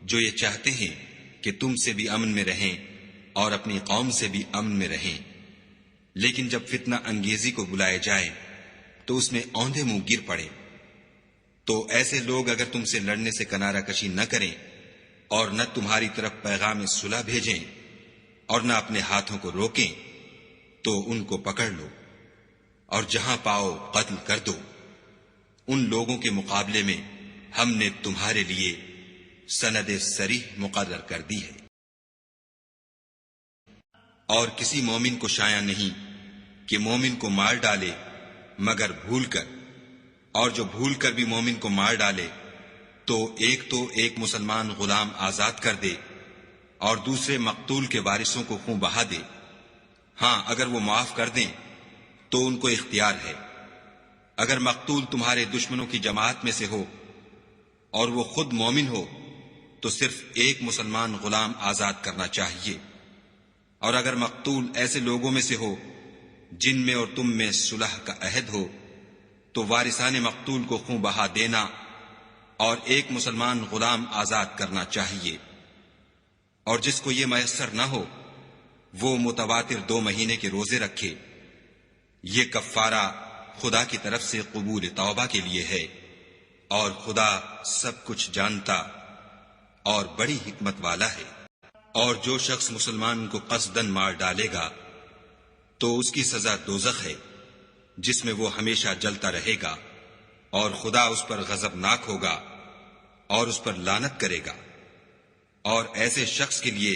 جو یہ چاہتے ہیں کہ تم سے بھی امن میں رہیں اور اپنی قوم سے بھی امن میں رہیں، لیکن جب فتنہ انگیزی کو بلائے جائے تو اس میں اوندھے منہ گر پڑے۔ تو ایسے لوگ اگر تم سے لڑنے سے کنارہ کشی نہ کریں اور نہ تمہاری طرف پیغام صلح بھیجیں اور نہ اپنے ہاتھوں کو روکیں تو ان کو پکڑ لو، اور جہاں پاؤ قتل کر دو۔ ان لوگوں کے مقابلے میں ہم نے تمہارے لیے سند صریح مقرر کر دی ہے۔ اور کسی مومن کو شایع نہیں کہ مومن کو مار ڈالے مگر بھول کر، اور جو بھول کر بھی مومن کو مار ڈالے تو ایک مسلمان غلام آزاد کر دے اور دوسرے مقتول کے وارثوں کو خون بہا دے۔ ہاں اگر وہ معاف کر دیں تو ان کو اختیار ہے۔ اگر مقتول تمہارے دشمنوں کی جماعت میں سے ہو اور وہ خود مومن ہو تو صرف ایک مسلمان غلام آزاد کرنا چاہیے، اور اگر مقتول ایسے لوگوں میں سے ہو جن میں اور تم میں صلح کا عہد ہو تو وارثان مقتول کو خون بہا دینا اور ایک مسلمان غلام آزاد کرنا چاہیے، اور جس کو یہ میسر نہ ہو وہ متواتر 2 مہینے کے روزے رکھے۔ یہ کفارہ خدا کی طرف سے قبول توبہ کے لیے ہے، اور خدا سب کچھ جانتا اور بڑی حکمت والا ہے۔ اور جو شخص مسلمان کو قصداً مار ڈالے گا تو اس کی سزا دوزخ ہے، جس میں وہ ہمیشہ جلتا رہے گا، اور خدا اس پر غضبناک ہوگا اور اس پر لعنت کرے گا، اور ایسے شخص کے لیے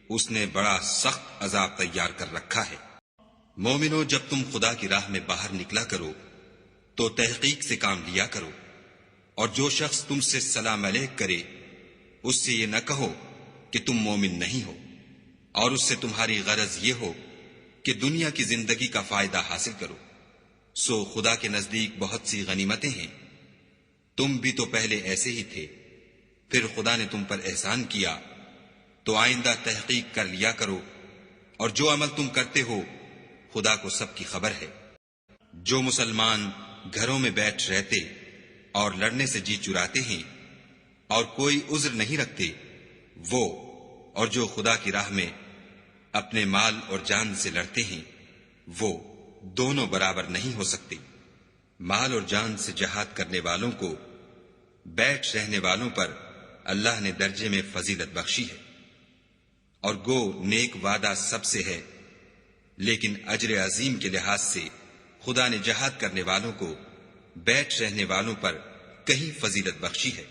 اس نے بڑا سخت عذاب تیار کر رکھا ہے۔ مومنو، جب تم خدا کی راہ میں باہر نکلا کرو تو تحقیق سے کام لیا کرو، اور جو شخص تم سے سلام علیک کرے اس سے یہ نہ کہو کہ تم مومن نہیں ہو، اور اس سے تمہاری غرض یہ ہو کہ دنیا کی زندگی کا فائدہ حاصل کرو۔ سو خدا کے نزدیک بہت سی غنیمتیں ہیں، تم بھی تو پہلے ایسے ہی تھے، پھر خدا نے تم پر احسان کیا، تو آئندہ تحقیق کر لیا کرو، اور جو عمل تم کرتے ہو خدا کو سب کی خبر ہے۔ جو مسلمان گھروں میں بیٹھ رہتے اور لڑنے سے جی چراتے ہیں اور کوئی عذر نہیں رکھتے، وہ اور جو خدا کی راہ میں اپنے مال اور جان سے لڑتے ہیں وہ دونوں برابر نہیں ہو سکتے۔ مال اور جان سے جہاد کرنے والوں کو بیٹھ رہنے والوں پر اللہ نے درجے میں فضیلت بخشی ہے، اور گو نیک وعدہ سب سے ہے، لیکن اجر عظیم کے لحاظ سے خدا نے جہاد کرنے والوں کو بیٹھ رہنے والوں پر کہیں فضیلت بخشی ہے،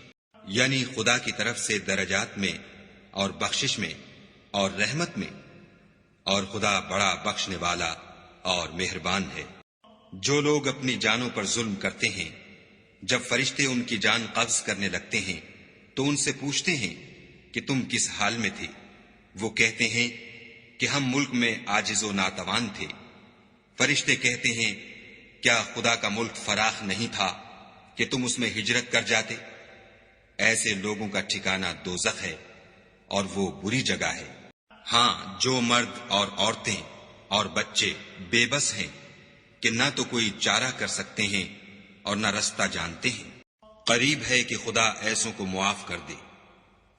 یعنی خدا کی طرف سے درجات میں اور بخشش میں اور رحمت میں، اور خدا بڑا بخشنے والا اور مہربان ہے۔ جو لوگ اپنی جانوں پر ظلم کرتے ہیں، جب فرشتے ان کی جان قبض کرنے لگتے ہیں تو ان سے پوچھتے ہیں کہ تم کس حال میں تھے؟ وہ کہتے ہیں کہ ہم ملک میں عاجز و ناتوان تھے۔ فرشتے کہتے ہیں کیا خدا کا ملک فراخ نہیں تھا کہ تم اس میں ہجرت کر جاتے؟ ایسے لوگوں کا ٹھکانہ دوزخ ہے، اور وہ بری جگہ ہے۔ ہاں، جو مرد اور عورتیں اور بچے بے بس ہیں کہ نہ تو کوئی چارہ کر سکتے ہیں اور نہ رستہ جانتے ہیں، قریب ہے کہ خدا ایسوں کو معاف کر دے،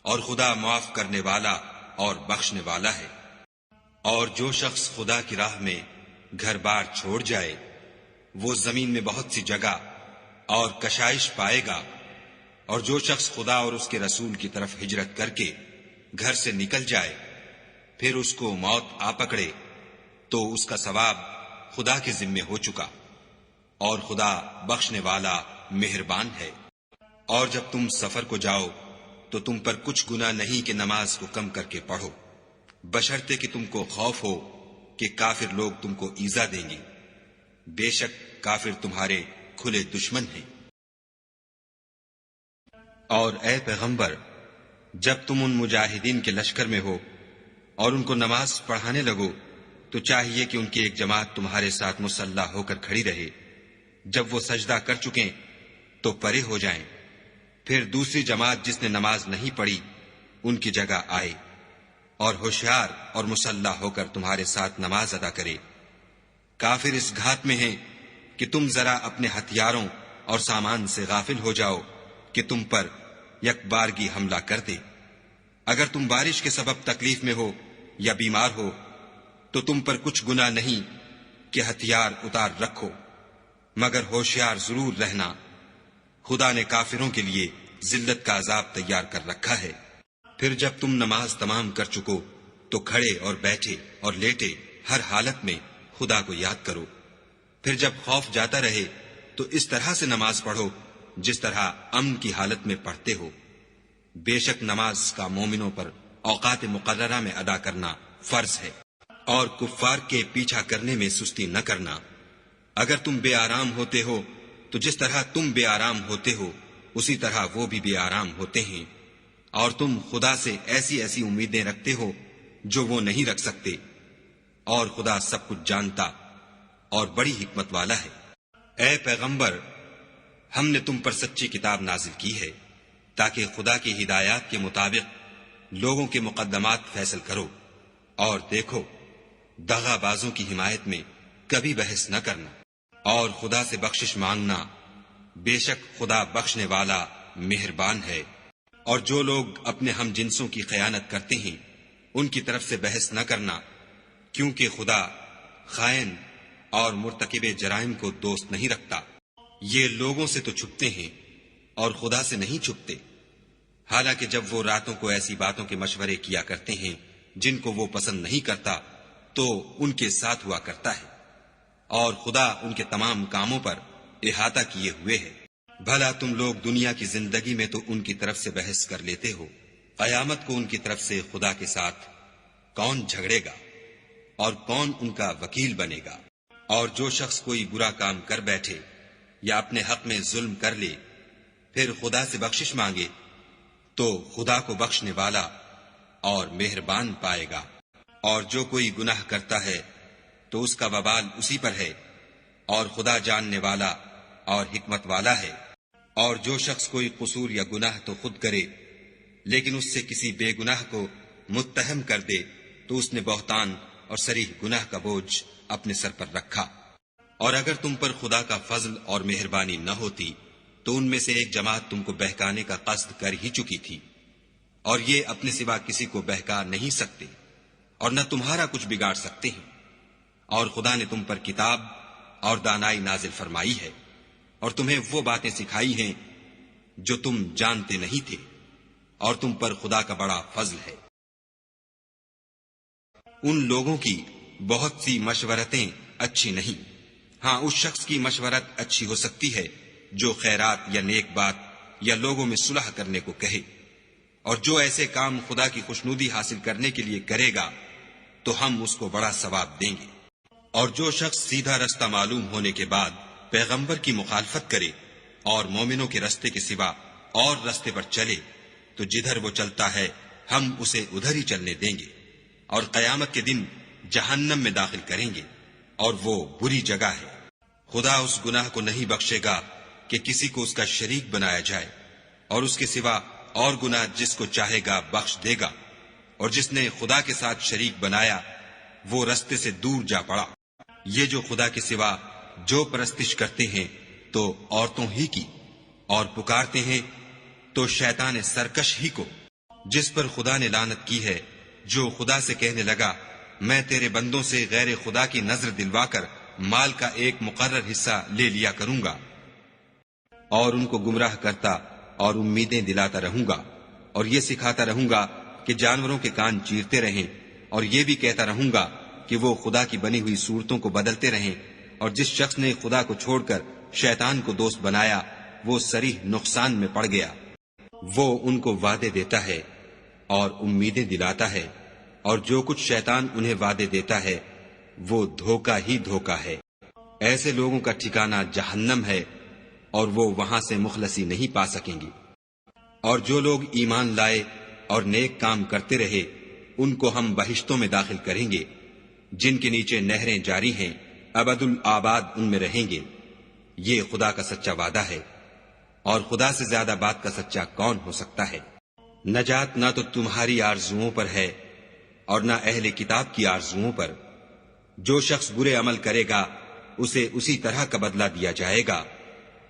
اور خدا معاف کرنے والا اور بخشنے والا ہے۔ اور جو شخص خدا کی راہ میں گھر بار چھوڑ جائے وہ زمین میں بہت سی جگہ اور کشائش پائے گا، اور جو شخص خدا اور اس کے رسول کی طرف ہجرت کر کے گھر سے نکل جائے پھر اس کو موت آ پکڑے تو اس کا ثواب خدا کے ذمے ہو چکا، اور خدا بخشنے والا مہربان ہے۔ اور جب تم سفر کو جاؤ تو تم پر کچھ گناہ نہیں کہ نماز کو کم کر کے پڑھو، بشرطے کہ تم کو خوف ہو کہ کافر لوگ تم کو ایذا دیں گے، بے شک کافر تمہارے کھلے دشمن ہیں۔ اور اے پیغمبر، جب تم ان مجاہدین کے لشکر میں ہو اور ان کو نماز پڑھانے لگو تو چاہیے کہ ان کی ایک جماعت تمہارے ساتھ مسلح ہو کر کھڑی رہے، جب وہ سجدہ کر چکیں تو پرے ہو جائیں، پھر دوسری جماعت جس نے نماز نہیں پڑھی ان کی جگہ آئے، اور ہوشیار اور مسلح ہو کر تمہارے ساتھ نماز ادا کرے۔ کافر اس گھات میں ہیں کہ تم ذرا اپنے ہتھیاروں اور سامان سے غافل ہو جاؤ کہ تم پر یک بارگی حملہ کر دے۔ اگر تم بارش کے سبب تکلیف میں ہو یا بیمار ہو تو تم پر کچھ گناہ نہیں کہ ہتھیار اتار رکھو، مگر ہوشیار ضرور رہنا، خدا نے کافروں کے لیے ذلت کا عذاب تیار کر رکھا ہے۔ پھر جب تم نماز تمام کر چکو تو کھڑے اور بیٹھے اور لیٹے ہر حالت میں خدا کو یاد کرو، پھر جب خوف جاتا رہے تو اس طرح سے نماز پڑھو جس طرح امن کی حالت میں پڑھتے ہو۔ بے شک نماز کا مومنوں پر اوقات مقررہ میں ادا کرنا فرض ہے۔ اور کفار کے پیچھا کرنے میں سستی نہ کرنا۔ اگر تم بے آرام ہوتے ہو تو جس طرح تم بے آرام ہوتے ہو اسی طرح وہ بھی بے آرام ہوتے ہیں، اور تم خدا سے ایسی ایسی امیدیں رکھتے ہو جو وہ نہیں رکھ سکتے، اور خدا سب کچھ جانتا اور بڑی حکمت والا ہے۔ اے پیغمبر، ہم نے تم پر سچی کتاب نازل کی ہے تاکہ خدا کی ہدایات کے مطابق لوگوں کے مقدمات فیصل کرو، اور دیکھو دغا بازوں کی حمایت میں کبھی بحث نہ کرنا، اور خدا سے بخشش مانگنا، بے شک خدا بخشنے والا مہربان ہے۔ اور جو لوگ اپنے ہم جنسوں کی خیانت کرتے ہیں ان کی طرف سے بحث نہ کرنا، کیونکہ خدا خائن اور مرتکب جرائم کو دوست نہیں رکھتا۔ یہ لوگوں سے تو چھپتے ہیں اور خدا سے نہیں چھپتے، حالانکہ جب وہ راتوں کو ایسی باتوں کے مشورے کیا کرتے ہیں جن کو وہ پسند نہیں کرتا تو ان کے ساتھ ہوا کرتا ہے، اور خدا ان کے تمام کاموں پر احاطہ کیے ہوئے ہے۔ بھلا تم لوگ دنیا کی زندگی میں تو ان کی طرف سے بحث کر لیتے ہو، قیامت کو ان کی طرف سے خدا کے ساتھ کون جھگڑے گا اور کون ان کا وکیل بنے گا؟ اور جو شخص کوئی برا کام کر بیٹھے یا اپنے حق میں ظلم کر لے پھر خدا سے بخشش مانگے تو خدا کو بخشنے والا اور مہربان پائے گا، اور جو کوئی گناہ کرتا ہے تو اس کا وبال اسی پر ہے، اور خدا جاننے والا اور حکمت والا ہے۔ اور جو شخص کوئی قصور یا گناہ تو خود کرے لیکن اس سے کسی بے گناہ کو متہم کر دے تو اس نے بہتان اور صریح گناہ کا بوجھ اپنے سر پر رکھا۔ اور اگر تم پر خدا کا فضل اور مہربانی نہ ہوتی تو ان میں سے ایک جماعت تم کو بہکانے کا قصد کر ہی چکی تھی، اور یہ اپنے سوا کسی کو بہکا نہیں سکتے اور نہ تمہارا کچھ بگاڑ سکتے ہیں۔ اور خدا نے تم پر کتاب اور دانائی نازل فرمائی ہے اور تمہیں وہ باتیں سکھائی ہیں جو تم جانتے نہیں تھے، اور تم پر خدا کا بڑا فضل ہے۔ ان لوگوں کی بہت سی مشورتیں اچھی نہیں، ہاں اس شخص کی مشورت اچھی ہو سکتی ہے جو خیرات یا نیک بات یا لوگوں میں صلح کرنے کو کہے، اور جو ایسے کام خدا کی خوشنودی حاصل کرنے کے لیے کرے گا تو ہم اس کو بڑا ثواب دیں گے۔ اور جو شخص سیدھا رستہ معلوم ہونے کے بعد پیغمبر کی مخالفت کرے اور مومنوں کے رستے کے سوا اور رستے پر چلے تو جدھر وہ چلتا ہے ہم اسے ادھر ہی چلنے دیں گے، اور قیامت کے دن جہنم میں داخل کریں گے، اور وہ بری جگہ ہے۔ خدا اس گناہ کو نہیں بخشے گا کہ کسی کو اس کا شریک بنایا جائے، اور اس کے سوا اور گناہ جس کو چاہے گا بخش دے گا، اور جس نے خدا کے ساتھ شریک بنایا وہ رستے سے دور جا پڑا۔ یہ جو خدا کے سوا جو پرستش کرتے ہیں تو عورتوں ہی کی، اور پکارتے ہیں تو شیطان سرکش ہی کو، جس پر خدا نے لعنت کی ہے، جو خدا سے کہنے لگا میں تیرے بندوں سے غیر خدا کی نظر دلوا کر مال کا ایک مقرر حصہ لے لیا کروں گا، اور ان کو گمراہ کرتا اور امیدیں دلاتا رہوں گا، اور یہ سکھاتا رہوں گا کہ جانوروں کے کان چیرتے رہیں، اور یہ بھی کہتا رہوں گا کہ وہ خدا کی بنی ہوئی صورتوں کو بدلتے رہیں، اور جس شخص نے خدا کو چھوڑ کر شیطان کو دوست بنایا وہ صریح نقصان میں پڑ گیا۔ وہ ان کو وعدے دیتا ہے اور امیدیں دلاتا ہے، اور جو کچھ شیطان انہیں وعدے دیتا ہے وہ دھوکہ ہی دھوکہ ہے۔ ایسے لوگوں کا ٹھکانہ جہنم ہے اور وہ وہاں سے مخلصی نہیں پا سکیں گے۔ اور جو لوگ ایمان لائے اور نیک کام کرتے رہے ان کو ہم بہشتوں میں داخل کریں گے جن کے نیچے نہریں جاری ہیں، ابد الآباد ان میں رہیں گے۔ یہ خدا کا سچا وعدہ ہے، اور خدا سے زیادہ بات کا سچا کون ہو سکتا ہے؟ نجات نہ تو تمہاری آرزوؤں پر ہے اور نہ اہل کتاب کی آرزوؤں پر۔ جو شخص برے عمل کرے گا اسے اسی طرح کا بدلہ دیا جائے گا،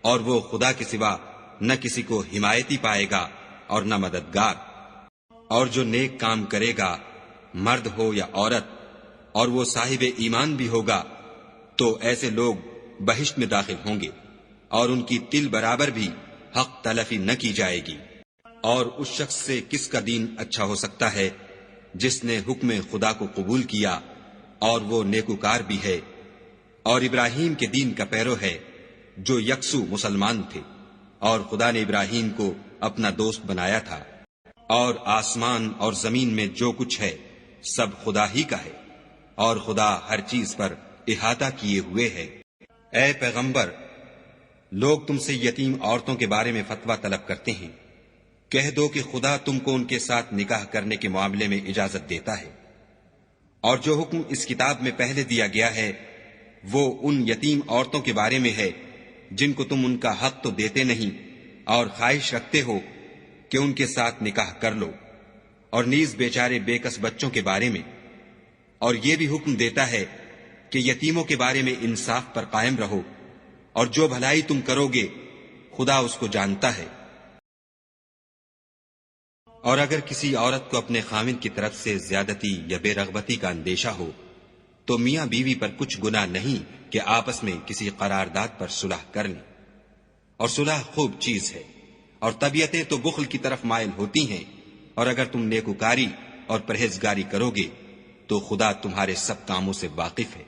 اور وہ خدا کے سوا نہ کسی کو حمایتی پائے گا اور نہ مددگار۔ اور جو نیک کام کرے گا مرد ہو یا عورت اور وہ صاحب ایمان بھی ہوگا تو ایسے لوگ بہشت میں داخل ہوں گے، اور ان کی تل برابر بھی حق تلفی نہ کی جائے گی۔ اور اس شخص سے کس کا دین اچھا ہو سکتا ہے جس نے حکم خدا کو قبول کیا اور وہ نیکوکار بھی ہے، اور ابراہیم کے دین کا پیرو ہے جو یکسو مسلمان تھے، اور خدا نے ابراہیم کو اپنا دوست بنایا تھا۔ اور آسمان اور زمین میں جو کچھ ہے سب خدا ہی کا ہے، اور خدا ہر چیز پر احاطہ کیے ہوئے ہے۔ اے پیغمبر، لوگ تم سے یتیم عورتوں کے بارے میں فتویٰ طلب کرتے ہیں، کہہ دو کہ خدا تم کو ان کے ساتھ نکاح کرنے کے معاملے میں اجازت دیتا ہے، اور جو حکم اس کتاب میں پہلے دیا گیا ہے وہ ان یتیم عورتوں کے بارے میں ہے جن کو تم ان کا حق تو دیتے نہیں اور خواہش رکھتے ہو کہ ان کے ساتھ نکاح کر لو، اور نیز بیچارے بے کس بچوں کے بارے میں، اور یہ بھی حکم دیتا ہے کہ یتیموں کے بارے میں انصاف پر قائم رہو، اور جو بھلائی تم کرو گے خدا اس کو جانتا ہے۔ اور اگر کسی عورت کو اپنے خاوند کی طرف سے زیادتی یا بے رغبتی کا اندیشہ ہو تو میاں بیوی پر کچھ گناہ نہیں کہ آپس میں کسی قرارداد پر صلح کر لیں، اور صلح خوب چیز ہے، اور طبیعتیں تو بخل کی طرف مائل ہوتی ہیں، اور اگر تم نیکوکاری اور پرہیزگاری کرو گے تو خدا تمہارے سب کاموں سے واقف ہے،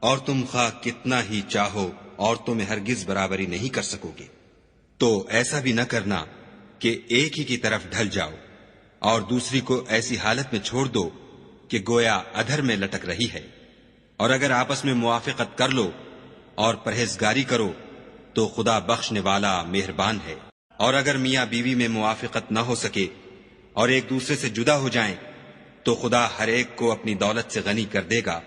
اور تم خواہ کتنا ہی چاہو عورتوں میں ہرگز برابری نہیں کر سکو گے۔ تو ایسا بھی نہ کرنا کہ ایک ہی کی طرف ڈھل جاؤ اور دوسری کو ایسی حالت میں چھوڑ دو کہ گویا ادھر میں لٹک رہی ہے، اور اگر آپس میں موافقت کر لو اور پرہیزگاری کرو تو خدا بخشنے والا مہربان ہے۔ اور اگر میاں بیوی میں موافقت نہ ہو سکے اور ایک دوسرے سے جدا ہو جائیں تو خدا ہر ایک کو اپنی دولت سے غنی کر دے گا،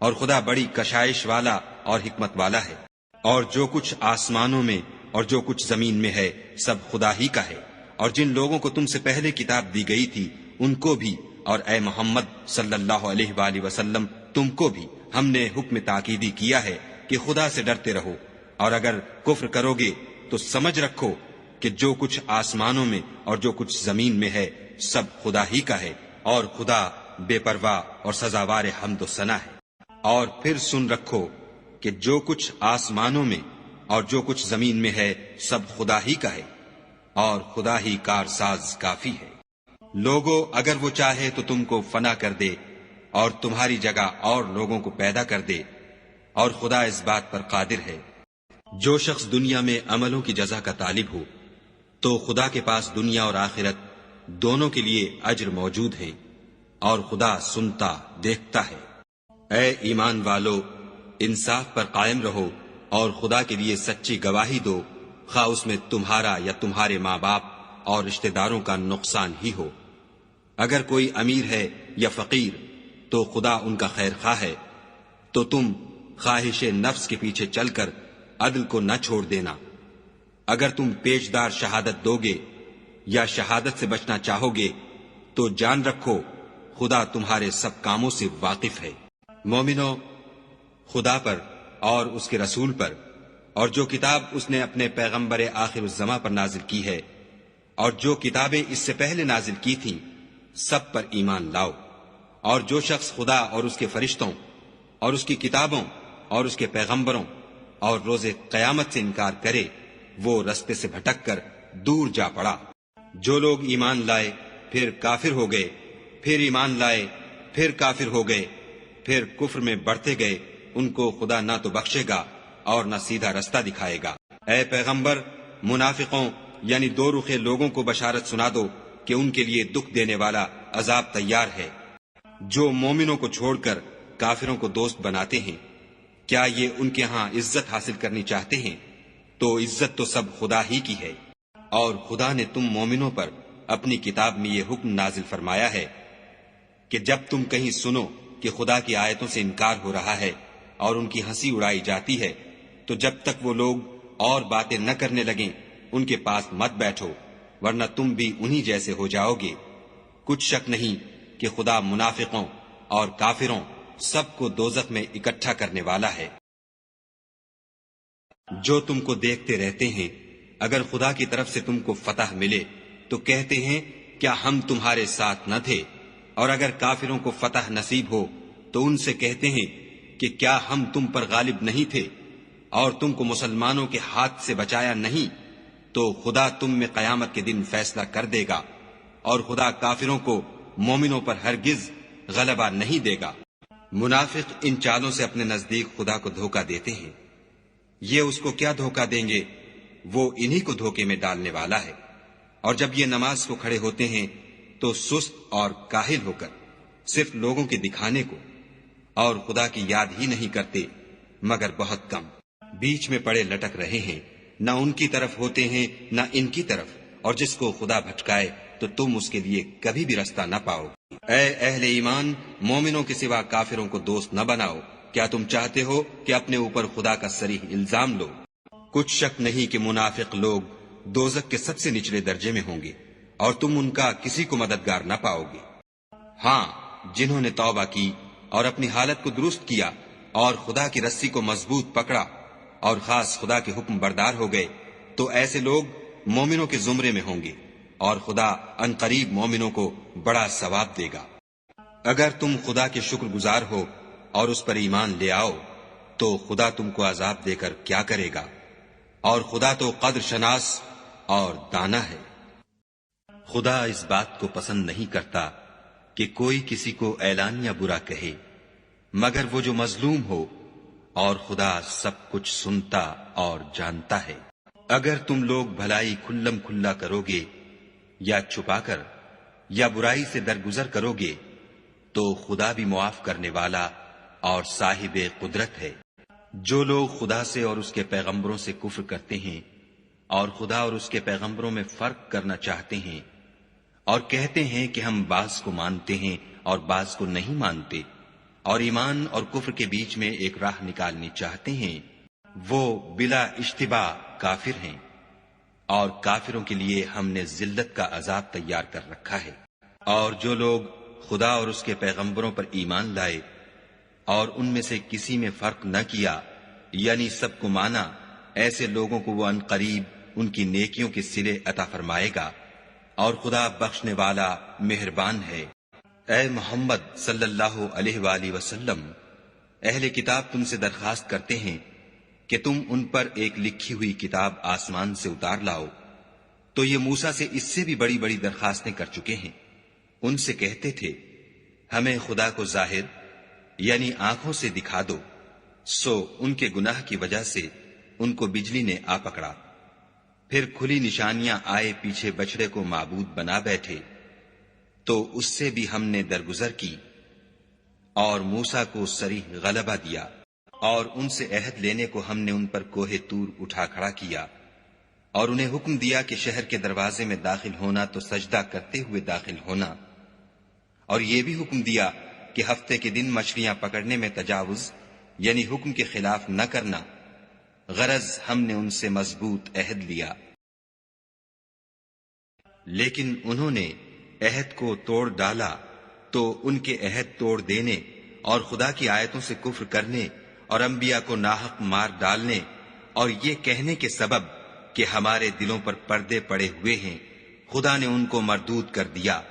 اور خدا بڑی کشائش والا اور حکمت والا ہے۔ اور جو کچھ آسمانوں میں اور جو کچھ زمین میں ہے سب خدا ہی کا ہے، اور جن لوگوں کو تم سے پہلے کتاب دی گئی تھی ان کو بھی، اور اے محمد صلی اللہ علیہ وآلہ وسلم تم کو بھی ہم نے حکم تاکیدی کیا ہے کہ خدا سے ڈرتے رہو، اور اگر کفر کرو گے تو سمجھ رکھو کہ جو کچھ آسمانوں میں اور جو کچھ زمین میں ہے سب خدا ہی کا ہے، اور خدا بے پرواہ اور سزاوار حمد و ثنا ہے۔ اور پھر سن رکھو کہ جو کچھ آسمانوں میں اور جو کچھ زمین میں ہے سب خدا ہی کا ہے، اور خدا ہی کارساز کافی ہے۔ لوگو اگر وہ چاہے تو تم کو فنا کر دے اور تمہاری جگہ اور لوگوں کو پیدا کر دے، اور خدا اس بات پر قادر ہے۔ جو شخص دنیا میں عملوں کی جزا کا طالب ہو تو خدا کے پاس دنیا اور آخرت دونوں کے لیے اجر موجود ہے، اور خدا سنتا دیکھتا ہے۔ اے ایمان والو، انصاف پر قائم رہو اور خدا کے لیے سچی گواہی دو، خواہ اس میں تمہارا یا تمہارے ماں باپ اور رشتہ داروں کا نقصان ہی ہو۔ اگر کوئی امیر ہے یا فقیر تو خدا ان کا خیر خواہ ہے، تو تم خواہش نفس کے پیچھے چل کر عدل کو نہ چھوڑ دینا۔ اگر تم پیشدار شہادت دو گے یا شہادت سے بچنا چاہو گے تو جان رکھو خدا تمہارے سب کاموں سے واقف ہے۔ مومنو، خدا پر اور اس کے رسول پر اور جو کتاب اس نے اپنے پیغمبر آخر الزماں پر نازل کی ہے اور جو کتابیں اس سے پہلے نازل کی تھیں سب پر ایمان لاؤ، اور جو شخص خدا اور اس کے فرشتوں اور اس کی کتابوں اور اس کے پیغمبروں اور روز قیامت سے انکار کرے وہ رستے سے بھٹک کر دور جا پڑا۔ جو لوگ ایمان لائے پھر کافر ہو گئے، پھر ایمان لائے پھر کافر ہو گئے، پھر کفر میں بڑھتے گئے، ان کو خدا نہ تو بخشے گا اور نہ سیدھا رستہ دکھائے گا۔ اے پیغمبر، منافقوں یعنی دو رخے لوگوں کو بشارت سنا دو کہ ان کے لیے دکھ دینے والا عذاب تیار ہے۔ جو مومنوں کو چھوڑ کر کافروں کو دوست بناتے ہیں، کیا یہ ان کے ہاں عزت حاصل کرنی چاہتے ہیں؟ تو عزت تو سب خدا ہی کی ہے۔ اور خدا نے تم مومنوں پر اپنی کتاب میں یہ حکم نازل فرمایا ہے کہ جب تم کہیں سنو کہ خدا کی آیتوں سے انکار ہو رہا ہے اور ان کی ہنسی اڑائی جاتی ہے تو جب تک وہ لوگ اور باتیں نہ کرنے لگیں ان کے پاس مت بیٹھو، ورنہ تم بھی انہی جیسے ہو جاؤ گے۔ کچھ شک نہیں کہ خدا منافقوں اور کافروں سب کو دوزخ میں اکٹھا کرنے والا ہے۔ جو تم کو دیکھتے رہتے ہیں، اگر خدا کی طرف سے تم کو فتح ملے تو کہتے ہیں کیا ہم تمہارے ساتھ نہ تھے، اور اگر کافروں کو فتح نصیب ہو تو ان سے کہتے ہیں کہ کیا ہم تم پر غالب نہیں تھے اور تم کو مسلمانوں کے ہاتھ سے بچایا نہیں، تو خدا تم میں قیامت کے دن فیصلہ کر دے گا، اور خدا کافروں کو مومنوں پر ہرگز غلبہ نہیں دے گا۔ منافق ان چالوں سے اپنے نزدیک خدا کو دھوکہ دیتے ہیں، یہ اس کو کیا دھوکہ دیں گے، وہ انہی کو دھوکے میں ڈالنے والا ہے۔ اور جب یہ نماز کو کھڑے ہوتے ہیں تو سست اور کاہل ہو کر صرف لوگوں کے دکھانے کو اور خدا کی یاد ہی نہیں کرتے مگر بہت کم. بیچ میں پڑے لٹک رہے ہیں، نہ ان کی طرف ہوتے ہیں نہ ان کی طرف، اور جس کو خدا بھٹکائے تو تم اس کے لیے کبھی بھی رستہ نہ پاؤ. اے اہل ایمان، مومنوں کے سوا کافروں کو دوست نہ بناؤ. کیا تم چاہتے ہو کہ اپنے اوپر خدا کا صریح الزام لو؟ کچھ شک نہیں کہ منافق لوگ دوزخ کے سب سے نچلے درجے میں ہوں گے، اور تم ان کا کسی کو مددگار نہ پاؤ گے. ہاں، جنہوں نے توبہ کی اور اپنی حالت کو درست کیا اور خدا کی رسی کو مضبوط پکڑا اور خاص خدا کے حکم بردار ہو گئے، تو ایسے لوگ مومنوں کے زمرے میں ہوں گے، اور خدا عنقریب مومنوں کو بڑا ثواب دے گا. اگر تم خدا کے شکر گزار ہو اور اس پر ایمان لے آؤ تو خدا تم کو عذاب دے کر کیا کرے گا، اور خدا تو قدر شناس اور دانا ہے. خدا اس بات کو پسند نہیں کرتا کہ کوئی کسی کو اعلانیہ برا کہے مگر وہ جو مظلوم ہو، اور خدا سب کچھ سنتا اور جانتا ہے. اگر تم لوگ بھلائی کھلم کھلا کرو گے یا چھپا کر یا برائی سے درگزر کرو گے تو خدا بھی معاف کرنے والا اور صاحب قدرت ہے. جو لوگ خدا سے اور اس کے پیغمبروں سے کفر کرتے ہیں اور خدا اور اس کے پیغمبروں میں فرق کرنا چاہتے ہیں اور کہتے ہیں کہ ہم بعض کو مانتے ہیں اور بعض کو نہیں مانتے، اور ایمان اور کفر کے بیچ میں ایک راہ نکالنی چاہتے ہیں، وہ بلا اشتباہ کافر ہیں، اور کافروں کے لیے ہم نے ذلت کا عذاب تیار کر رکھا ہے. اور جو لوگ خدا اور اس کے پیغمبروں پر ایمان لائے اور ان میں سے کسی میں فرق نہ کیا، یعنی سب کو مانا، ایسے لوگوں کو وہ عنقریب ان کی نیکیوں کے صلے عطا فرمائے گا، اور خدا بخشنے والا مہربان ہے. اے محمد صلی اللہ علیہ وآلہ وسلم، اہل کتاب تم سے درخواست کرتے ہیں کہ تم ان پر ایک لکھی ہوئی کتاب آسمان سے اتار لاؤ. تو یہ موسیٰ سے اس سے بھی بڑی بڑی درخواستیں کر چکے ہیں. ان سے کہتے تھے ہمیں خدا کو ظاہر یعنی آنکھوں سے دکھا دو. سو ان کے گناہ کی وجہ سے ان کو بجلی نے آ پکڑا، پھر کھلی نشانیاں آئے پیچھے بچڑے کو معبود بنا بیٹھے، تو اس سے بھی ہم نے درگزر کی اور موسیٰ کو صریح غلبہ دیا، اور ان سے عہد لینے کو ہم نے ان پر کوہ طور اٹھا کھڑا کیا، اور انہیں حکم دیا کہ شہر کے دروازے میں داخل ہونا تو سجدہ کرتے ہوئے داخل ہونا، اور یہ بھی حکم دیا کہ ہفتے کے دن مچھلیاں پکڑنے میں تجاوز یعنی حکم کے خلاف نہ کرنا، غرض ہم نے ان سے مضبوط عہد لیا. لیکن انہوں نے عہد کو توڑ ڈالا تو ان کے عہد توڑ دینے اور خدا کی آیتوں سے کفر کرنے اور انبیاء کو ناحق مار ڈالنے اور یہ کہنے کے سبب کہ ہمارے دلوں پر پردے پڑے ہوئے ہیں، خدا نے ان کو مردود کر دیا،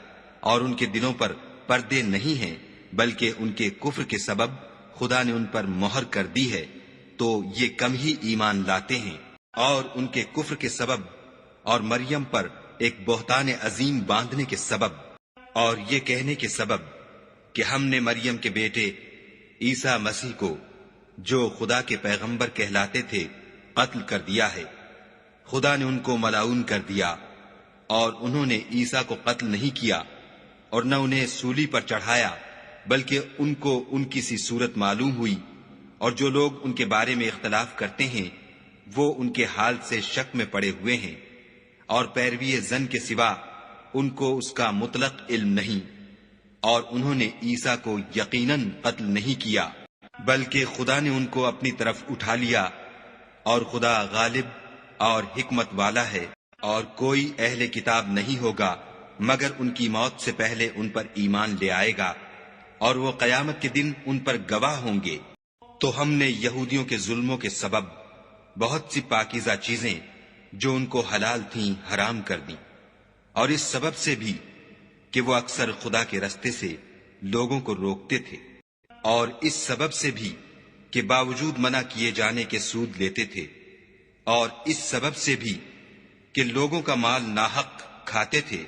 اور ان کے دلوں پر پردے نہیں ہیں بلکہ ان کے کفر کے سبب خدا نے ان پر مہر کر دی ہے، تو یہ کم ہی ایمان لاتے ہیں. اور ان کے کفر کے سبب اور مریم پر ایک بہتان عظیم باندھنے کے سبب اور یہ کہنے کے سبب کہ ہم نے مریم کے بیٹے عیسیٰ مسیح کو جو خدا کے پیغمبر کہلاتے تھے قتل کر دیا ہے. خدا نے ان کو ملعون کر دیا، اور انہوں نے عیسیٰ کو قتل نہیں کیا اور نہ انہیں سولی پر چڑھایا، بلکہ ان کو ان کی سی صورت معلوم ہوئی، اور جو لوگ ان کے بارے میں اختلاف کرتے ہیں وہ ان کے حال سے شک میں پڑے ہوئے ہیں، اور پیروی زن کے سوا ان کو اس کا مطلق علم نہیں، اور انہوں نے عیسیٰ کو یقیناً قتل نہیں کیا بلکہ خدا نے ان کو اپنی طرف اٹھا لیا، اور خدا غالب اور حکمت والا ہے. اور کوئی اہل کتاب نہیں ہوگا مگر ان کی موت سے پہلے ان پر ایمان لے آئے گا، اور وہ قیامت کے دن ان پر گواہ ہوں گے. تو ہم نے یہودیوں کے ظلموں کے سبب بہت سی پاکیزہ چیزیں جو ان کو حلال تھیں حرام کر دیں، اور اس سبب سے بھی کہ وہ اکثر خدا کے رستے سے لوگوں کو روکتے تھے، اور اس سبب سے بھی کہ باوجود منع کیے جانے کے سود لیتے تھے، اور اس سبب سے بھی کہ لوگوں کا مال ناحق کھاتے تھے.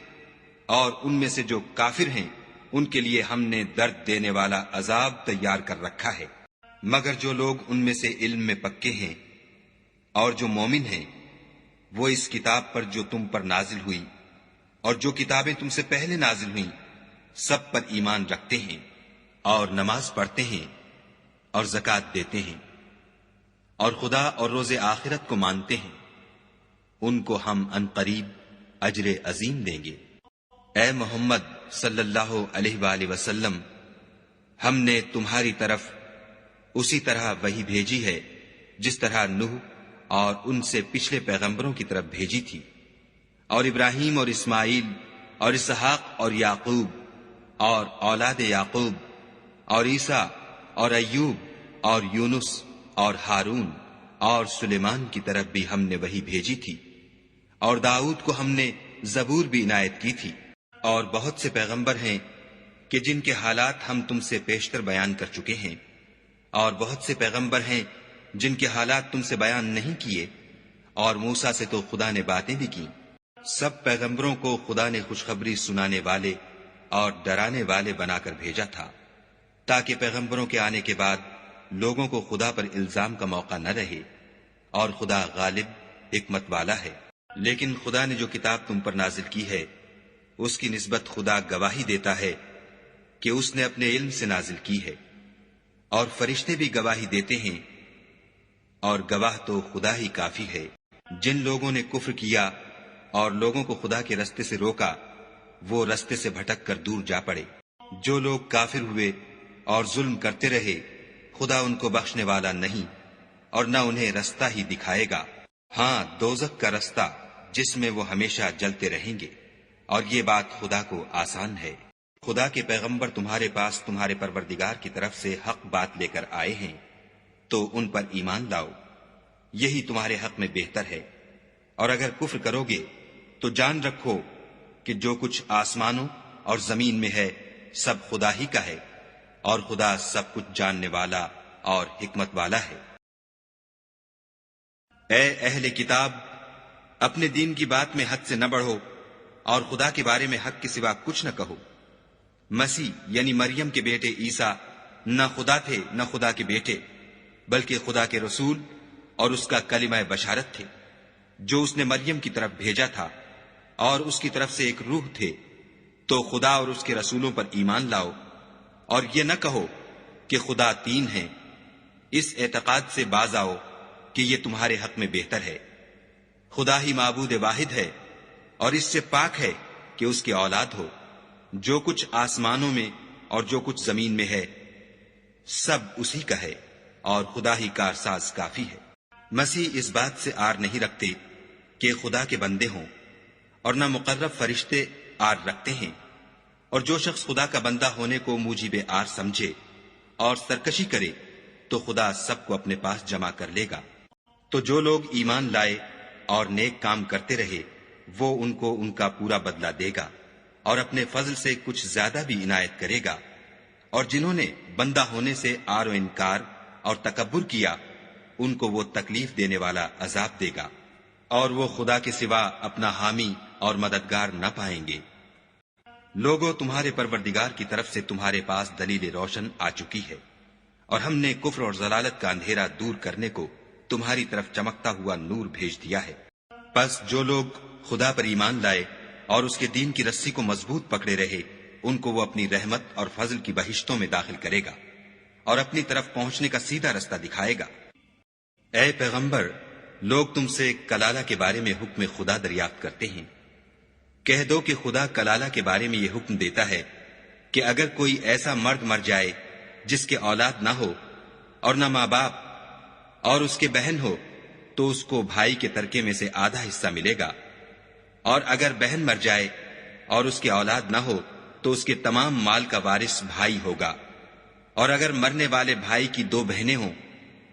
اور ان میں سے جو کافر ہیں ان کے لیے ہم نے درد دینے والا عذاب تیار کر رکھا ہے. مگر جو لوگ ان میں سے علم میں پکے ہیں اور جو مومن ہیں، وہ اس کتاب پر جو تم پر نازل ہوئی اور جو کتابیں تم سے پہلے نازل ہوئیں سب پر ایمان رکھتے ہیں اور نماز پڑھتے ہیں اور زکوٰۃ دیتے ہیں اور خدا اور روز آخرت کو مانتے ہیں، ان کو ہم عنقریب اجر عظیم دیں گے۔ اے محمد صلی اللہ علیہ وآلہ وسلم، ہم نے تمہاری طرف اسی طرح وحی بھیجی ہے جس طرح نوح اور ان سے پچھلے پیغمبروں کی طرف بھیجی تھی، اور ابراہیم اور اسماعیل اور اسحاق اور یعقوب اور اولاد یعقوب اور عیسیٰ اور ایوب اور یونس اور ہارون اور سلیمان کی طرف بھی ہم نے وحی بھیجی تھی، اور داؤد کو ہم نے زبور بھی عنایت کی تھی۔ اور بہت سے پیغمبر ہیں کہ جن کے حالات ہم تم سے پیشتر بیان کر چکے ہیں، اور بہت سے پیغمبر ہیں جن کے حالات تم سے بیان نہیں کیے، اور موسیٰ سے تو خدا نے باتیں بھی کی۔ سب پیغمبروں کو خدا نے خوشخبری سنانے والے اور ڈرانے والے بنا کر بھیجا تھا، تاکہ پیغمبروں کے آنے کے بعد لوگوں کو خدا پر الزام کا موقع نہ رہے، اور خدا غالب حکمت والا ہے۔ لیکن خدا نے جو کتاب تم پر نازل کی ہے، اس کی نسبت خدا گواہی دیتا ہے کہ اس نے اپنے علم سے نازل کی ہے، اور فرشتے بھی گواہی دیتے ہیں، اور گواہ تو خدا ہی کافی ہے۔ جن لوگوں نے کفر کیا اور لوگوں کو خدا کے رستے سے روکا، وہ رستے سے بھٹک کر دور جا پڑے۔ جو لوگ کافر ہوئے اور ظلم کرتے رہے، خدا ان کو بخشنے والا نہیں اور نہ انہیں رستہ ہی دکھائے گا، ہاں دوزخ کا رستہ جس میں وہ ہمیشہ جلتے رہیں گے، اور یہ بات خدا کو آسان ہے۔ خدا کے پیغمبر تمہارے پاس تمہارے پروردگار کی طرف سے حق بات لے کر آئے ہیں، تو ان پر ایمان لاؤ، یہی تمہارے حق میں بہتر ہے۔ اور اگر کفر کرو گے تو جان رکھو کہ جو کچھ آسمانوں اور زمین میں ہے سب خدا ہی کا ہے، اور خدا سب کچھ جاننے والا اور حکمت والا ہے۔ اے اہل کتاب، اپنے دین کی بات میں حد سے نہ بڑھو، اور خدا کے بارے میں حق کے سوا کچھ نہ کہو۔ مسیح یعنی مریم کے بیٹے عیسیٰ نہ خدا تھے نہ خدا کے بیٹے، بلکہ خدا کے رسول اور اس کا کلمہ بشارت تھے، جو اس نے مریم کی طرف بھیجا تھا، اور اس کی طرف سے ایک روح تھے۔ تو خدا اور اس کے رسولوں پر ایمان لاؤ، اور یہ نہ کہو کہ خدا تین ہیں، اس اعتقاد سے باز آؤ کہ یہ تمہارے حق میں بہتر ہے۔ خدا ہی معبود واحد ہے، اور اس سے پاک ہے کہ اس کی اولاد ہو۔ جو کچھ آسمانوں میں اور جو کچھ زمین میں ہے سب اسی کا ہے، اور خدا ہی کارساز کافی ہے۔ مسیح اس بات سے آر نہیں رکھتے کہ خدا کے بندے ہوں، اور نہ مقرب فرشتے آر رکھتے ہیں، اور جو شخص خدا کا بندہ ہونے کو موجب آر سمجھے اور سرکشی کرے تو خدا سب کو اپنے پاس جمع کر لے گا۔ تو جو لوگ ایمان لائے اور نیک کام کرتے رہے، وہ ان کو ان کا پورا بدلہ دے گا، اور اپنے فضل سے کچھ زیادہ بھی عنایت کرے گا۔ اور جنہوں نے بندہ ہونے سے آر و انکار اور تکبر کیا، ان کو وہ تکلیف دینے والا عذاب دے گا، اور وہ خدا کے سوا اپنا حامی اور مددگار نہ پائیں گے۔ لوگوں، تمہارے پروردگار کی طرف سے تمہارے پاس دلیل روشن آ چکی ہے، اور ہم نے کفر اور ضلالت کا اندھیرا دور کرنے کو تمہاری طرف چمکتا ہوا نور بھیج دیا ہے۔ پس جو لوگ خدا پر ایمان لائے اور اس کے دین کی رسی کو مضبوط پکڑے رہے، ان کو وہ اپنی رحمت اور فضل کی بہشتوں میں داخل کرے گا، اور اپنی طرف پہنچنے کا سیدھا رستہ دکھائے گا۔ اے پیغمبر، لوگ تم سے کلالہ کے بارے میں حکم خدا دریافت کرتے ہیں۔ کہہ دو کہ خدا کلالہ کے بارے میں یہ حکم دیتا ہے کہ اگر کوئی ایسا مرد مر جائے جس کے اولاد نہ ہو اور نہ ماں باپ، اور اس کے بہن ہو، تو اس کو بھائی کے ترکے میں سے آدھا حصہ ملے گا، اور اگر بہن مر جائے اور اس کے اولاد نہ ہو تو اس کے تمام مال کا وارث بھائی ہوگا، اور اگر مرنے والے بھائی کی دو بہنیں ہوں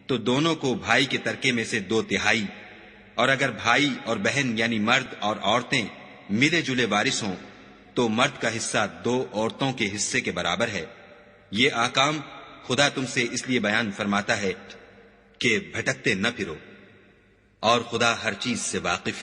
تو دونوں کو بھائی کے ترکے میں سے 2/3، اور اگر بھائی اور بہن یعنی مرد اور عورتیں ملے جلے وارث ہوں تو مرد کا حصہ 2 عورتوں کے حصے کے برابر ہے۔ یہ احکام خدا تم سے اس لیے بیان فرماتا ہے کہ بھٹکتے نہ پھرو، اور خدا ہر چیز سے واقف